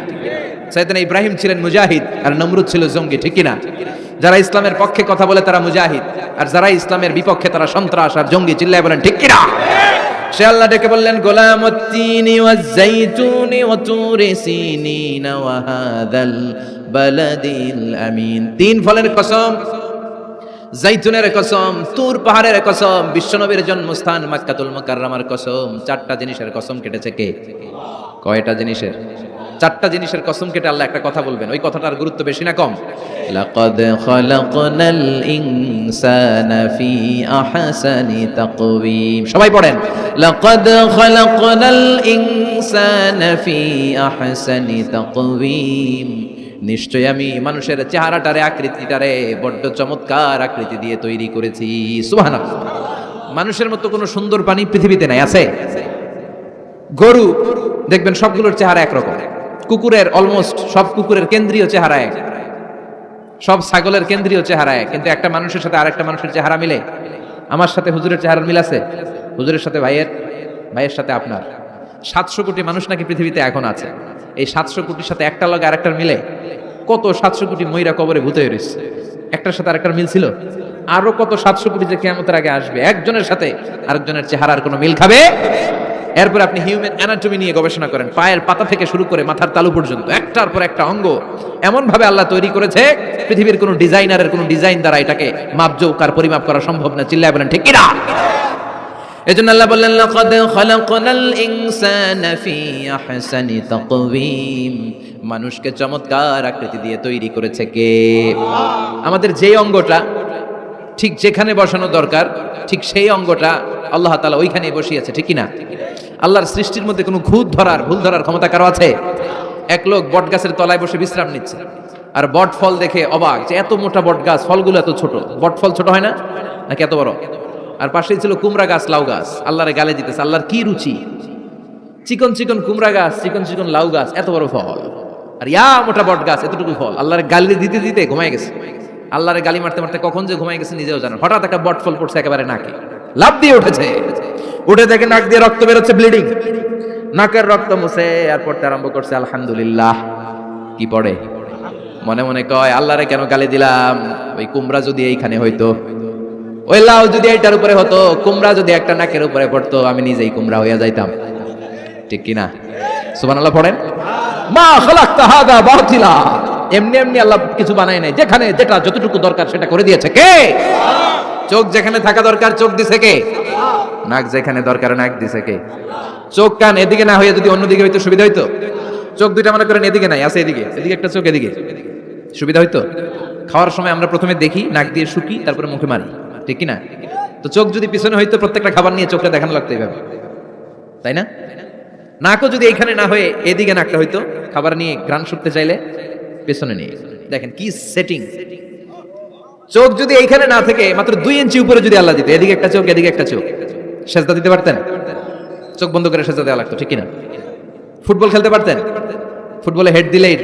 সাইয়েদনা ইব্রাহিম ছিলেন মুজাহিদ, আর নমরুদ ছিল জঙ্গি, ঠিক কি না? যারা ইসলামের পক্ষে কথা বলে তারা মুজাহিদ, আর যারা ইসলামের বিপক্ষে তারা সন্ত্রাস আর জঙ্গি। চিল্লায় বলেন ঠিক কি না? সে আল্লাহ ডেকে বললেন, গোলামুত্তিনি ওয়াজ-যাইতুনি ওয়া তুরি সিনিন ওয়া হাযাল বালাদিল আমিন। 3 ফলের কসম, জাইতুনের কসম, তুর পাহাড়ের কসম, বিশ্বনবীর জন্মস্থান মক্কাতুল মুকাররমার কসম। 4টা জিনিসের কসম কেটেছে কে? কয়টা জিনিসের? 4টা জিনিসের কসম কেটে আল্লাহ একটা কথা বলবেন। ওই কথাটার গুরুত্ব বেশি না কম? লাকাদ খালাকনাল ইনসানা ফি আহসানি তাকওয়িম। সবাই পড়েন, লাকাদ খালাকনাল ইনসানা ফি আহসানি তাকওয়িম। নিশ্চয় আমি মানুষের চেহারাটারে, আকৃতিটারে বড্ড চমৎকার আকৃতি দিয়ে তৈরি করেছি। সুবহানাল্লাহ। মানুষের মতো কোনো সুন্দর প্রাণী পৃথিবীতে নাই। আছে? গরু দেখবেন সবগুলোর চেহারা একরকম। কুকুরের অলমোস্ট সব কুকুরের কেন্দ্রীয় চেহারা এক, সব ছাগলের কেন্দ্রীয় চেহারা এক। কিন্তু একটা মানুষের সাথে আরেকটা মানুষের চেহারা মিলে? আমার সাথে হুজুরের চেহারার মিল আছে? হুজুরের সাথে ভাইয়ের সাথে আপনার। 700 কোটি মানুষ নাকি পৃথিবীতে এখন আছে। এই 700 কোটির সাথে একটা লগে আরেকটার মিলে? কত 700 কোটি ময়রা কবরে ভূত হয়ে রয়েছে, একটার সাথে আরেকটার মিল ছিল? আরো কত 700 কোটি যে কিয়ামতের আগে আসবে, একজনের সাথে আরেকজনের চেহারার কোনো মিল খাবে? এরপর আপনি হিউম্যান অ্যানাটমি নিয়ে গবেষণা করেন, পায়ের পাতা থেকে শুরু করে মাথার তালু পর্যন্ত একটার পর একটা অঙ্গ এমন ভাবে আল্লাহ তৈরি করেছে, পৃথিবীর কোনো ডিজাইনারের কোনো ডিজাইন দ্বারা এটাকে মাপজোক আর পরিমাপ করা সম্ভব না। চিল্লায় বলেন ঠিক কিনা? এজন্য আল্লাহ বললেন লাকাদ খালাকনাল ইনসানা ফি আহসানি তাকওয়িম, মানুষকে চমৎকার আকৃতি দিয়ে তৈরি করেছে কে? আমাদের যেই অঙ্গটা ঠিক যেখানে বসানো দরকার ঠিক সেই অঙ্গটা আল্লাহ তাআলা ওইখানেই বসিয়েছে, ঠিক কিনা? আল্লাহর সৃষ্টির মধ্যে কোনো ভুল ধরার ক্ষমতা কারো আছে? এক লোক বট গাছের তলায় বসে বিশ্রাম নিচ্ছে, আর বট ফল দেখে অবাক যে এত মোটা বট গাছ, ফলগুলো এত ছোট। বট ফল ছোট হয় না নাকি এত বড়? আর পাশেই ছিল কুমড়া গাছ, লাউ গাছ। আল্লাহরে গালে দিতেছে, আল্লাহর কি রুচি! চিকন চিকন কুমড়া গাছ, চিকন চিকন লাউ গাছ, এত বড় ফল, আর ইয়া মোটা বট গাছ, এতটুকু ফল। আল্লাহরে গালি দিতে দিতে ঘুমায় গেছে। আল্লাহরে গালি মারতে মারতে কখন যে ঘুমায় গেছে নিজেও জানেন। হঠাৎ একটা বট ফল পড়ছে একেবারে নাকে, লাফ দিয়ে উঠেছে। উঠে দেখে নাক দিয়ে রক্ত বেরোচ্ছে, ব্লিডিং। নাকের রক্ত মুছে আর পড়তে আরম্ভ করছে আলহামদুলিল্লাহ। কি পড়ে? মনে মনে কয় আল্লাহরে কেন গালি দিলাম? ওই কুমড়া যদি এইখানে হইতো, ওই লাউ যদি এইটার উপরে হতো, কুমড়া যদি একটা নাকের উপরে পড়তো, আমি নিজেই কুমড়া হইয়া যাইতাম, ঠিক কিনা? সুবহানাল্লাহ পড়েন। মা খালাকতা হাদা বাতিলা, এমনি এমনি আল্লাহ কিছু বানায় নাই, যেখানে যেটা যতটুকু দরকার সেটা করে দিয়েছে কে? চোখ যেখানে থাকা দরকার চোখ দিছে কে? নাক যেখানে দরকার নাক দিছে কে? চোখ কান এদিকে না হয়ে যদি অন্যদিকে হইতো সুবিধা হইতো? চোখ দুইটা মনে করেন এদিকে নাই, আছে এদিকে, এদিকে একটা চোখ, এদিকে সুবিধা হইতো? খাওয়ার সময় আমরা প্রথমে দেখি, নাক দিয়ে শুকি, তারপরে মুখে মারি, ঠিক কিনা? তো চোখ যদি পিছনে হইতো, প্রত্যেকটা খাবার নিয়ে চোখটা দেখানো লাগতো এইভাবে, তাই না? নাকও যদি এইখানে না হয়ে এদিকে নাকটা হইতো, খাবার নিয়ে ঘ্রাণ শুকতে চাইলে পেছনে নিয়ে। দেখেন কি সেটিং! চোখ যদি এইখানে না থেকে মাত্র 2 ইঞ্চি উপরে যদি আল্লাহ দিত, এদিকে একটা চোখ এদিকে একটা চোখ, সেজদা দিতে পারতেন? চোখ বন্ধ করে সেজদা দেওয়া লাগতো, ঠিক কিনা? ফুটবল খেলতে পারতেন? ফুটবলে হেড দিলেই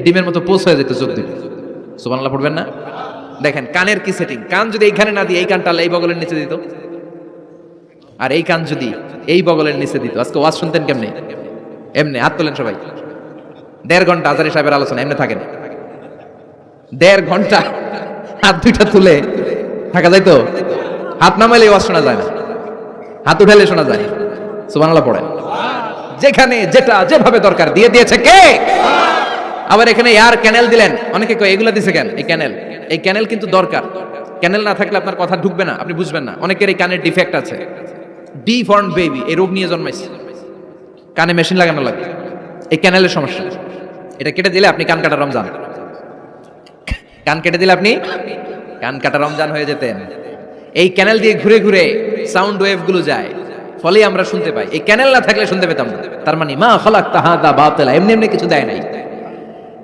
ডিমের মতো পোষ হয়ে যেত চোখ দুটো। সুবহানাল্লাহ পড়বেন না? দেখেন কানের কি সেটিং! কান যদি এইখানে না দিয়ে এই কানটা এই বগলের নিচে দিত, আর এই কান যদি এই বগলের নিচে দিত, আজকে ওয়াজ শুনতেন কেমনে? এমনি। হাত তোলেন সবাই। 1.5 ঘন্টা আজারি সাহেবের আলোচনা এমনি থাকেন, 1.5 ঘন্টা হাত দুইটা তুলে থাকা যায় তো? হাত নামাইলে ওয়াজ শোনা যায় না, হাত উঠাইলে শোনা যায়। সুবহানাল্লাহ পড়েন। যেখানে যেটা যেভাবে দরকার দিয়ে দিয়েছে কে? আবার এখানে এয়ার ক্যানেল দিলেন। অনেকে কয় এগুলা দিছে কেন? এই ক্যানেল কিন্তু দরকার। ক্যানেল না থাকলে আপনার কথা ঢুকবে না, আপনি বুঝবেন না। অনেকের এই কানের ডিফেক্ট আছে, ডিফর্ম বেবি, এই রোগ নিয়ে জন্মাইছে, কানে মেশিন লাগানো লাগে, এই ক্যানেলের সমস্যা। এটা কেটে দিলে আপনি কান কাটা রমজান, কান কেটে দিলে আপনি কান কাটা রমজান হয়ে যেতেন। এই ক্যানেল দিয়ে ঘুরে ঘুরে সাউন্ড ওয়েভ গুলো যায়, ফলে আমরা শুনতে পাই। এই ক্যানেল না থাকলে শুনতে পেতাম না। তার মানে মা খালাকতা হাদা বাতিলা, এমনি এমনি কিছু দেয় নাই।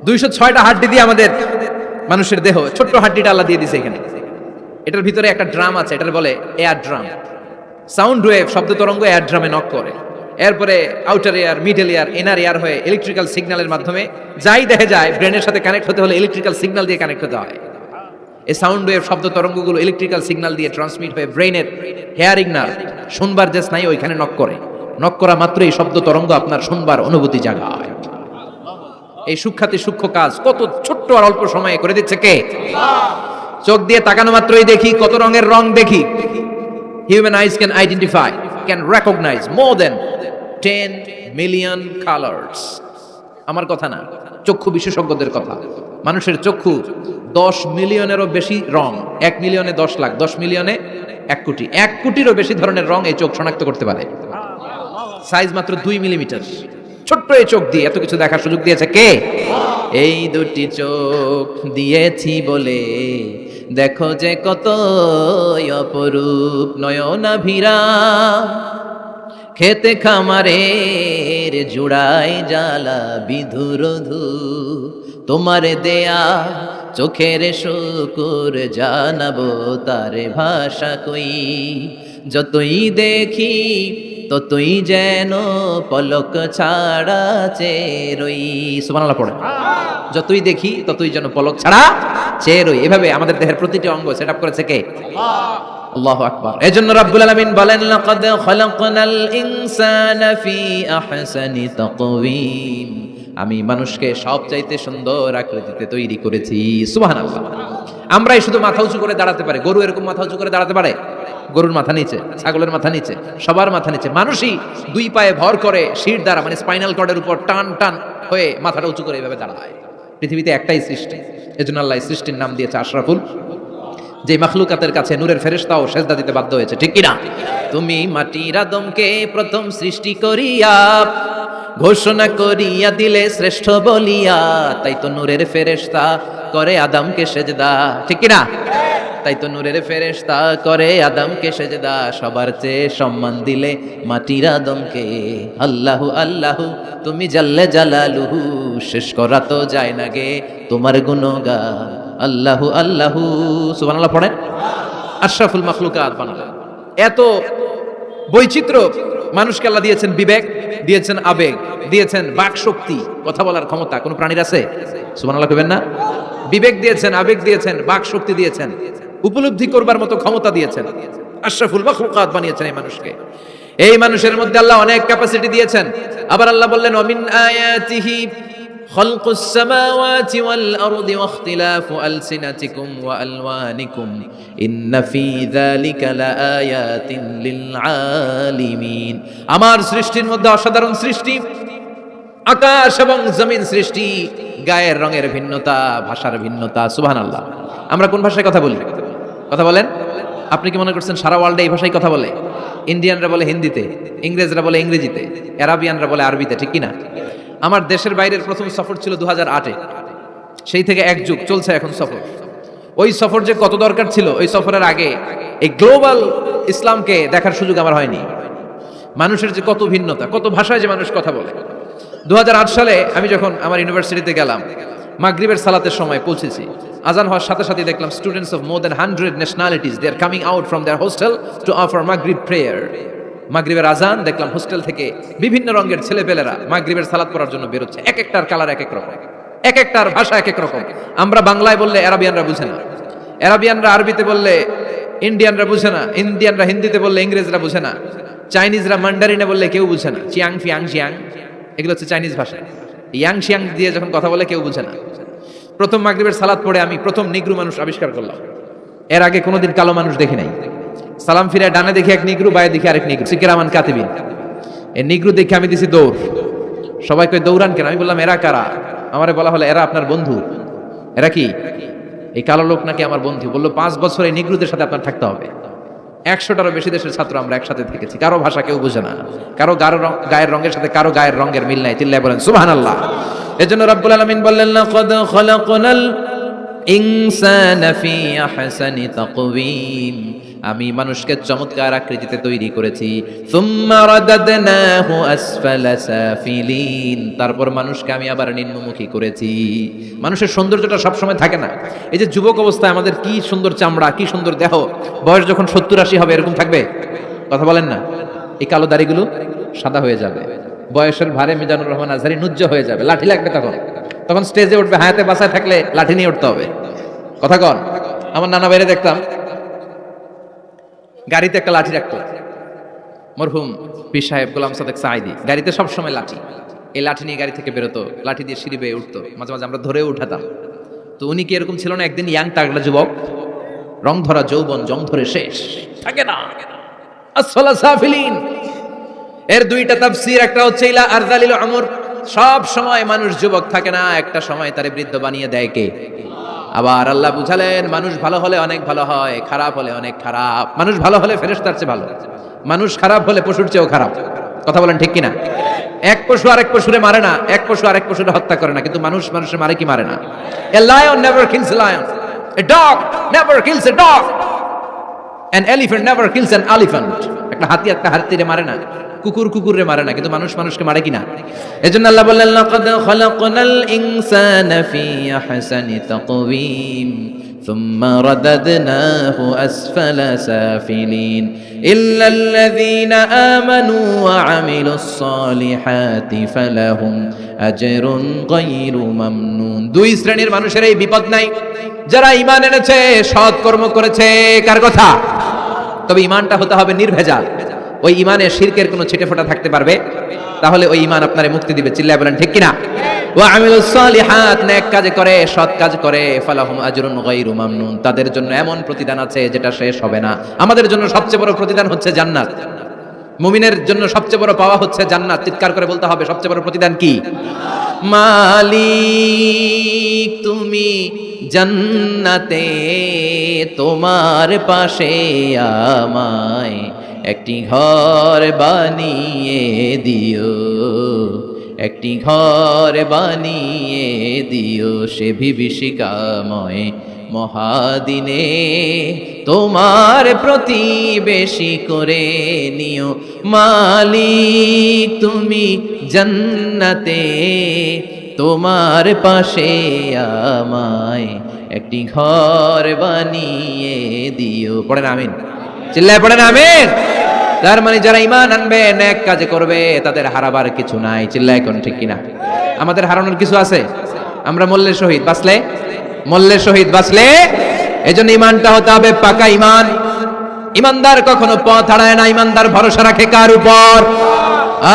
206টা হাড্ডি দিয়ে আমাদের মানুষের দেহ, ছোট্ট হাড্ডিটা আল্লাহ দিয়ে দিছে এখানে। এটার ভিতরে একটা ড্রাম আছে, এটার বলে এয়ার ড্রাম। সাউন্ড ওয়েভ, শব্দ তরঙ্গ এয়ার ড্রামে নক করে, এরপরে outer air, middle air, inner air হয়ে ইলেকট্রিক্যাল সিগন্যালের মাধ্যমে যাই দেখে যায়, ব্রেনের সাথে কানেক্ট হতে হলে ইলেকট্রিক্যাল সিগন্যাল দিয়ে কানেক্ট হতে হয়। এই সাউন্ড ওয়েভ, শব্দ তরঙ্গগুলো ইলেকট্রিক্যাল সিগন্যাল দিয়ে ট্রান্সমিট হয়ে ব্রেনের হেয়ারিং নার্ভ, শুনবার যে স্নায়ু, ওইখানে নক করে। নক করা মাত্র এই শব্দ তরঙ্গ আপনার শুনবার অনুভূতি জাগায়। এই সূক্ষ্মাতি সূক্ষ্ম কাজ কত ছোট্ট আর অল্প সময়ে করে দিচ্ছে কে? চোখ দিয়ে তাকানো মাত্রই দেখি কত রঙের রং দেখি। Human eyes can identify, can recognize more than 10 million colors. আমার কথা না, চক্ষু বিশেষজ্ঞদের কথা। মানুষের চক্ষু 10 মিলিয়নেরও বেশি রং, 1 মিলিয়নে 10 লাখ, 10 মিলিয়নে 1 কোটি, 1 কোটিরও বেশি ধরনের রং এই চোখ শনাক্ত করতে পারে। সাইজ মাত্র 2 মিলিমিটার। ছোট্ট এই চোখ দিয়ে এত কিছু দেখার সুযোগ দিয়েছে কে? এই দুটি চোখ দিয়েছি বলে দেখো যে কত অপরূপ নয়নাভিরা, খেতে খামারের জুড়াই জ্বালা বিধুরধু, তোমার দেয়া চোখের শুকুর জানাবো তার ভাষা কই, যতই দেখি ততই যেন পলক ছাড়া চেরই। সুবহানাল্লাহ পড়ে। যতই দেখি ততই যেন পলক ছাড়া চেরই। এভাবে আমাদের দেহের প্রতিটি অঙ্গ সেটআপ করেছে কে? আল্লাহু আকবার। এজন্য রাব্বুল আলামিন বলেন লাকাদ খালাকনাল ইনসানা ফি আহসানি তাকওয়িম, আমি মানুষকে সবচাইতে সুন্দর আকৃতিতে তৈরি করেছি। সুবহানাল্লাহ। আমরাই শুধু মাথা উঁচু করে দাঁড়াতে পারি, গরু এরকম মাথা উঁচু করে দাঁড়াতে পারে? গরুর মাথা নিচে, ছাগলের মাথা নিচে, সবার মাথা নিচে। মানুষই দুই পায়ে ভর করে শির দ্বারা মানে স্পাইনাল কর্ডের উপর টান টান হয়ে মাথাটা উঁচু করে এইভাবে দাঁড়ায়। পৃথিবীতে একটাই সৃষ্টি, এজন্য আল্লাহ সৃষ্টির নাম দিয়েছে আশরাফুল, যে মাখলুকাতের কাছে নূরের ফেরেশতাও সেজদা দিতে বাধ্য হয়েছে, ঠিক কিনা? তুমি মাটির আদমকে প্রথম সৃষ্টি করিয়া ঘোষণা করিয়া দিলে শ্রেষ্ঠ বলিয়া, তাই তো নূরের ফেরেশতা করে আদমকে সেজদা, ঠিক কিনা? তাই তো নূরের ফেরেশতা করে আদমকে সেজদা, সবার চেয়ে সম্মান দিলে মাটির আদমকে। আল্লাহু আল্লাহু তুমি জাল্লে জালালুহু, শেষ করা তো যায় না গে তোমার গুণগান। আল্লাহু আল্লাহু সুবহানাল্লাহ পড়েন। আশরাফুল মাখলুকাত বানালেন। এত বৈচিত্র্য মানুষকে আল্লাহ দিয়েছেন, বিবেক দিয়েছেন, আবেগ দিয়েছেন, বাক শক্তি, কথা বলার ক্ষমতা। কোন প্রাণীর আছে? সুবহানাল্লাহ কইবেন না? বিবেক দিয়েছেন, আবেগ দিয়েছেন, বাক শক্তি দিয়েছেন, উপলব্ধি করবার মতো ক্ষমতা দিয়েছেন। আশরাফুল মাখলুকাত বানিয়েছেন এই মানুষকে। এই মানুষের মধ্যে আল্লাহ অনেক ক্যাপাসিটি দিয়েছেন। আবার আল্লাহ বললেন ওয়ামিন আয়াতিহি খালকুস সামাওয়াতি ওয়াল আরদি ওয়াখতিলাফু আলসিনাতিকুম ওয়া আলওয়ানিকুম ইন্না ফি যালিকা লাআয়াতিন লিল আলিমিন। আমার সৃষ্টির মধ্যে অসাধারণ সৃষ্টি, আকাশ এবং জমিন সৃষ্টি, গায়ের রঙের ভিন্নতা, ভাষার ভিন্নতা। সুবহানাল্লাহ। আমরা কোন ভাষায় কথা বলি? কথা বলেন। আপনি কি মনে করছেন সারা ওয়ার্ল্ডে এই ভাষায় কথা বলে? ইন্ডিয়ানরা বলে হিন্দিতে, ইংরেজরা বলে ইংরেজিতে, আরাবিয়ানরা বলে আরবিতে, ঠিক কিনা? আমার দেশের বাইরের প্রথম সফর ছিল 2008-এ। সেই থেকে এক যুগ চলছে এখন সফর। ওই সফর যে কত দরকার ছিল, ওই সফরের আগে এই গ্লোবাল ইসলামকে দেখার সুযোগ আমার হয়নি। মানুষের যে কত ভিন্নতা, কত ভাষায় যে মানুষ কথা বলে। 2008 সালে আমি যখন আমার ইউনিভার্সিটিতে গেলাম, মাগরিবের সালাতের সময় পৌঁছেছি। আজান হওয়ার সাথে সাথে দেখলাম students of more than 100 nationalities they are coming out from their hostel to offer মাগরিব প্রেয়ার। মাগরিবের আজান দেখলাম হোস্টেল থেকে বিভিন্ন রঙের ছেলেপেলেরা মাগরিবের সালাত পড়ার জন্য বেরোচ্ছে। এক একটার কালার এক এক রকম, এক একটার ভাষা এক এক রকম। আমরা বাংলায় বললে আরাবিয়ানরা বুঝে না, আরাবিয়ানরা আরবিতে বললে ইন্ডিয়ানরা বুঝে না, ইন্ডিয়ানরা হিন্দিতে বললে ইংরেজরা বুঝে না, চাইনিজরা মান্ডারিনে বললে কেউ বুঝে না। চিয়াং ফিয়াং শিয়াং এগুলো হচ্ছে চাইনিজ ভাষা। ইয়াং শিয়াং দিয়ে যখন কথা বলে কেউ বুঝে না। প্রথম মাগরিবের সালাত পড়ে আমি প্রথম নিগ্রু মানুষ আবিষ্কার করলাম। এর আগে কোনোদিন কালো মানুষ দেখি নাই। সালাম ফিরে ডানে দেখি এক নিগ্রু, বায়ে দেখি আরেক নিগ্রু, কিরামান কাতিবিন। এই নিগ্রু দেখে আমি দিছি দৌড়। সবাই কই দৌড়ান কেন? আমি বললাম এরা কারা? আমারে বলা হলো এরা আপনার বন্ধু। এরা কি? এই কালো লোক নাকি আমার বন্ধু। বললো 5 বছর এই নিগ্রুদের সাথে আপনার থাকতে হবে। 100টারও বেশি দেশের ছাত্র আমরা একসাথে থেকেছি। কারো ভাষা কেউ বুঝে না, কারো গায়ের রঙের সাথে কারো গায়ের রঙের মিল নাই। চিল্লায় বলেন সুবহানাল্লাহ। এজন্য রব্বুল আলামিন বললেন লাকাদ খালাকনাল ইনসানা ফি আহসানি তাকওয়িম, আমি মানুষকে চমৎকার আকৃতিতে তৈরি করেছি। সুম্মা রাদাদনাহু আসফালা সাফিলিন, তারপর মানুষকে আমি আবার নিম্নমুখী করেছি। মানুষের সৌন্দর্যটা সবসময় থাকে না। এই যে যুবক অবস্থায় আমাদের কি সুন্দর চামড়া, কি সুন্দর দেহ, বয়স যখন 70-80 হবে এরকম থাকবে? কথা বলেন না। এই কালো দাড়িগুলো সাদা হয়ে যাবে, বয়সের ভারে মিজানুর রহমান আজহারি নুজ্জ হয়ে যাবে, লাঠি লাগবে তখন। তখন স্টেজে উঠবে, হায়াতে বাসায় থাকলে লাঠি নিয়ে উঠতে হবে। কথা কন। আমার নানা বাইরে দেখতাম গাড়িতে একটা লাঠি রাখতো, মরহুম পীর সাহেব গোলাম সাদেক সাঈদী। গাড়িতে সবসময় লাঠি, এই লাঠি নিয়ে গাড়ি থেকে বেরোতো, লাঠি দিয়ে সিঁড়ি বেয়ে উঠতো, মাঝে মাঝে আমরা ধরেও উঠাতাম। তো উনি কি এরকম ছিল না? একদিন ইয়াং তাগড়া যুবক, রং ধরা যৌবন, জং ধরে শেষ থাকে না। আসফালা সাফিলিন এর দুইটা তাফসীর, একটা হচ্ছে ইলা আরযালিল উমর, সব সময় মানুষ যুবক থাকে না, একটা সময় তারে বৃদ্ধ বানিয়ে দেয় কে? আবার আল্লাহ বুঝালেন মানুষ ভালো হলে অনেক ভালো হয়, খারাপ হলে অনেক খারাপ। মানুষ ভালো হলে ফেরেশতার চেয়ে ভালো, মানুষ খারাপ হলে পশুর চেয়েও খারাপ। কথা বলেন ঠিক কিনা? এক পশু আরেক পশুরে মারে না, এক পশু আরেক পশুরে হত্যা করে না, কিন্তু মানুষ মানুষের মারে কি মারে না? A lion never kills a lion, a dog never kills a dog, an elephant never kills an elephant. একটা হাতি একটা হাতিরে মারে না, কুকুর কুকুরে মারে না, কিন্তু মানুষ মানুষকে মারে কিনা? এজন্য আল্লাহ বললেন লাকাদ খালাকনাল ইনসানা ফি আহসানি তাকওয়িম সুম্মা রাদাদনাহু আসফালা সাফিলিন ইল্লাল্লাযীনা আমানু ওয়া আমিলুস সালিহাতি ফালাহুম আজরুন গায়রু মামনুন। দুই শ্রেণীর মানুষের এই বিপদ নাই, যারা ঈমান এনেছে, সৎ কর্ম করেছে। কার কথা? তবে ঈমানটা হতে হবে নির্ভেজাল। ওই ইমানে শিরকের কোনো ছিটেফোঁটা থাকতে পারবে? তাহলে ওই ইমান আপনারে মুক্তি দিবে। চিল্লায় বলেন ঠিক কিনা? ওয়া আমিলুস সালিহাত, নেক কাজ করে, সৎ কাজ করে, ফালাহুম আজরুন গায়রু মামনুন, তাদের জন্য এমন প্রতিদান আছে যেটা শেষ হবে না। আমাদের জন্য সবচেয়ে বড় প্রতিদান হচ্ছে জান্নাত। মুমিনের জন্য সবচেয়ে বড় পাওয়া হচ্ছে জান্নাত। চিৎকার করে বলতে হবে, সবচেয়ে বড় প্রতিদান কি? মালিক তুমি জান্নাতে, তোমার পাশে আমায় একটি ঘর বানিয়ে দিও, একটি ঘর বানিয়ে দিও, সে বিভীষিকাময় মহাদিনে তোমার প্রতিবেশী করে নিও। মালিক তুমি জান্নাতে, তোমার পাশে আমায় একটি ঘর বানিয়ে দিও। পড়েন আমিন, চিল্লায় পড়েন আমিন। তার মানে যারা ঈমান আনবে, নেক কাজ করবে, তাদের হারাবার কিছু নাই। চিল্লায় কোন ঠিক কিনা? আমাদের হারানোর কিছু আছে? আমরা মল্লের শহীদ বাঁচলে, মল্লের শহীদ বাঁচলে, এজন্য ঈমানটা হতে হবে পাকা ঈমান। ঈমানদার কখনো পথ হারায় না। ঈমানদার ভরসা রাখে কার উপর?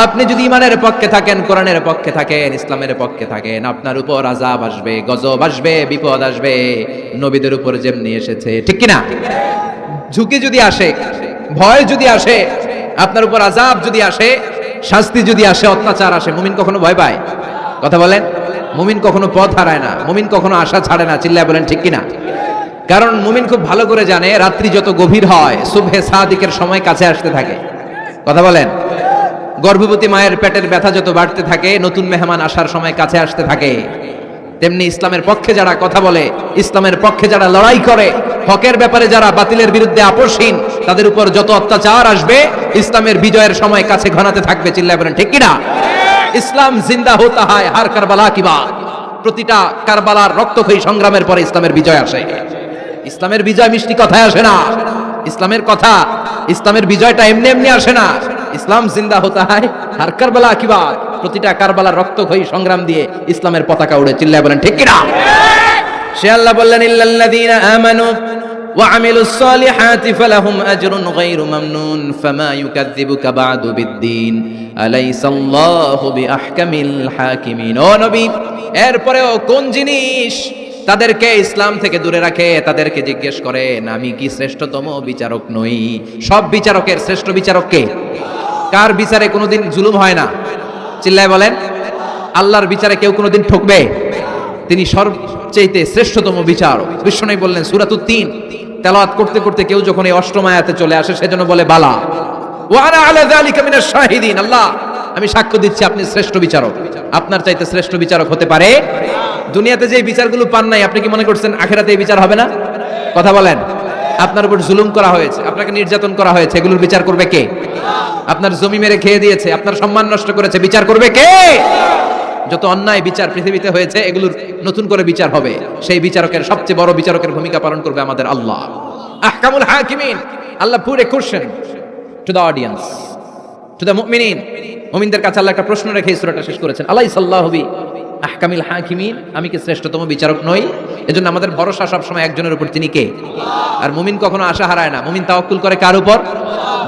আপনি যদি ঈমানের পক্ষে থাকেন, কোরআনের পক্ষে থাকেন, ইসলামের পক্ষে থাকেন, আপনার উপর আযাব আসবে, গজব আসবে, বিপদ আসবে, নবীদের উপর যেমনি এসেছে। ঠিক কিনা? ঝুঁকি যদি আসে, ভয় যদি আসে, আপনার উপর আযাব যদি আসে, শাস্তি যদি আসে, অত্যাচার আসে, মুমিন কখনো ভয় পায়? কথা বলেন। মুমিন কখনো পথ হারায় না, মুমিন কখনো আশা ছাড়ে না। চিল্লায় বলেন ঠিক কিনা? কারণ মুমিন খুব ভালো করে জানে, রাত্রি যত গভীর হয়, সুবহে সাদিকের সময় কাছে আসতে থাকে। কথা বলেন। গর্ভবতী মায়ের পেটের ব্যথা যত বাড়তে থাকে, নতুন মেহমান আসার সময় কাছে আসতে থাকে। তেমনি ইসলামের পক্ষে যারা কথা বলে, ইসলামের পক্ষে যারা লড়াই করে, হকের ব্যাপারে যারা বাতিলের বিরুদ্ধে আপোষহীন, তাদের উপর যত অত্যাচার আসবে, ইসলামের বিজয়ের সময় কাছে ঘনাতে থাকবে। চিল্লায় বলেন ঠিক কিনা? ইসলাম জিন্দা হতা হয় হার কারবালা কি বাত। প্রতিটা কারবালার রক্তক্ষয়ী সংগ্রামের পরে ইসলামের বিজয় আসে। ইসলামের বিজয় মিষ্টি কথায় আসে না। ইসলামের কথা, ইসলামের বিজয়টা এমনি এমনি আসে না। ইসলাম জিন্দা হতা হয় হার কারবালা কি বাত। প্রতিটা কারবালার রক্তক্ষয়ী সংগ্রাম দিয়ে ইসলামের পতাকা উড়ে। চিল্লায় বলেন ঠিক কিনা? সে আল্লাহ বললেন, ইল্লাল্লাযীনা আমানু ওয়া আমিলুস সালিহাতি ফালাহুম আজরুন গায়রু মামনুন ফামা ইউকাযযিবুকা বা'দু বিদ্দীন আলাইসাল্লাহু বিআহকামিল হাকিমিন। ও নবী, এরপরেও কোন জিনিস তাদেরকে ইসলাম থেকে দূরে রাখে? তাদেরকে জিজ্ঞেস করেন, আমি কি শ্রেষ্ঠতম বিচারক নই? সব বিচারকের শ্রেষ্ঠ বিচারক কে? কার বিচারে কোনোদিন জুলুম হয় না? চিল্লায় বলেন। আল্লাহর বিচারে কেউ কোনোদিন ঠকবে? তিনি সবচেয়ে শ্রেষ্ঠতম বিচারক। বিশ্বনবী বললেন, সূরাতুত তিন তেলাওয়াত করতে করতে কেউ যখন এই অষ্টম আয়াতে চলে আসে, সেজন্য বলে বালা ওয়া আনা আলা যালিকা মিনাশ শাহিদিন। আল্লাহ, আমি সাক্ষ্য দিচ্ছি আপনি শ্রেষ্ঠ বিচারক। আপনার চাইতে শ্রেষ্ঠ বিচারক হতে পারে? দুনিয়াতে যে বিচারগুলো পান নাই, আপনি কি মনে করছেন আখিরাতে এই বিচার হবে না? কথা বলেন। আপনার উপর জুলুম করা হয়েছে, আপনাকে নির্যাতন করা হয়েছে, এগুলোর বিচার করবে কে? আপনার জমি মেরে খেয়ে দিয়েছে, আপনার সম্মান নষ্ট করেছে, বিচার করবে কে? যত অন্যায় বিচার পৃথিবীতে হয়েছে, এগুলোর নতুন করে বিচার হবে। সেই বিচারকের, সবচেয়ে বড় বিচারকের ভূমিকা পালন করবে আমাদের আল্লাহ। আহকামুল হাকিমিন। Allah put a question to the audience, to the মুমিনিন। মুমিনদের কাছে আল্লাহ একটা প্রশ্ন রেখে এই সূরাটা শেষ করেছেন। আলাইসাল্লাহু বি আহকামিল হাকিমিন, আমি কি শ্রেষ্ঠতম বিচারক নই? এজন্য আমাদের ভরসা সব সময় একজনের উপর, তিনি কে? আর মুমিন কখনো আশা হারায় না। মুমিন তাওয়াক্কুল করে কার উপর?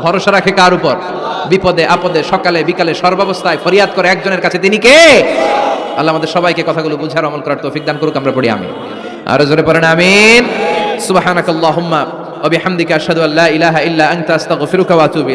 ভরসা রাখে কার উপর? বিপদে আপদে, সকালে বিকালে, সর্বাবস্থায় ফরিয়াদ করে একজনের কাছে, তিনি কে? আল্লাহ আমাদের সবাইকে কথাগুলো বুঝার, আমল করার তৌফিক দান করুক। আমরা পড়ি আমিন। আর জোরে পড়েন আমিন। সুবহানাকাল্লাহুম্মা ওয়া বিহামদিকা আশহাদু আল্লা ইলাহা ইল্লা আনতা আস্তাগফিরুকা ওয়া আতুবু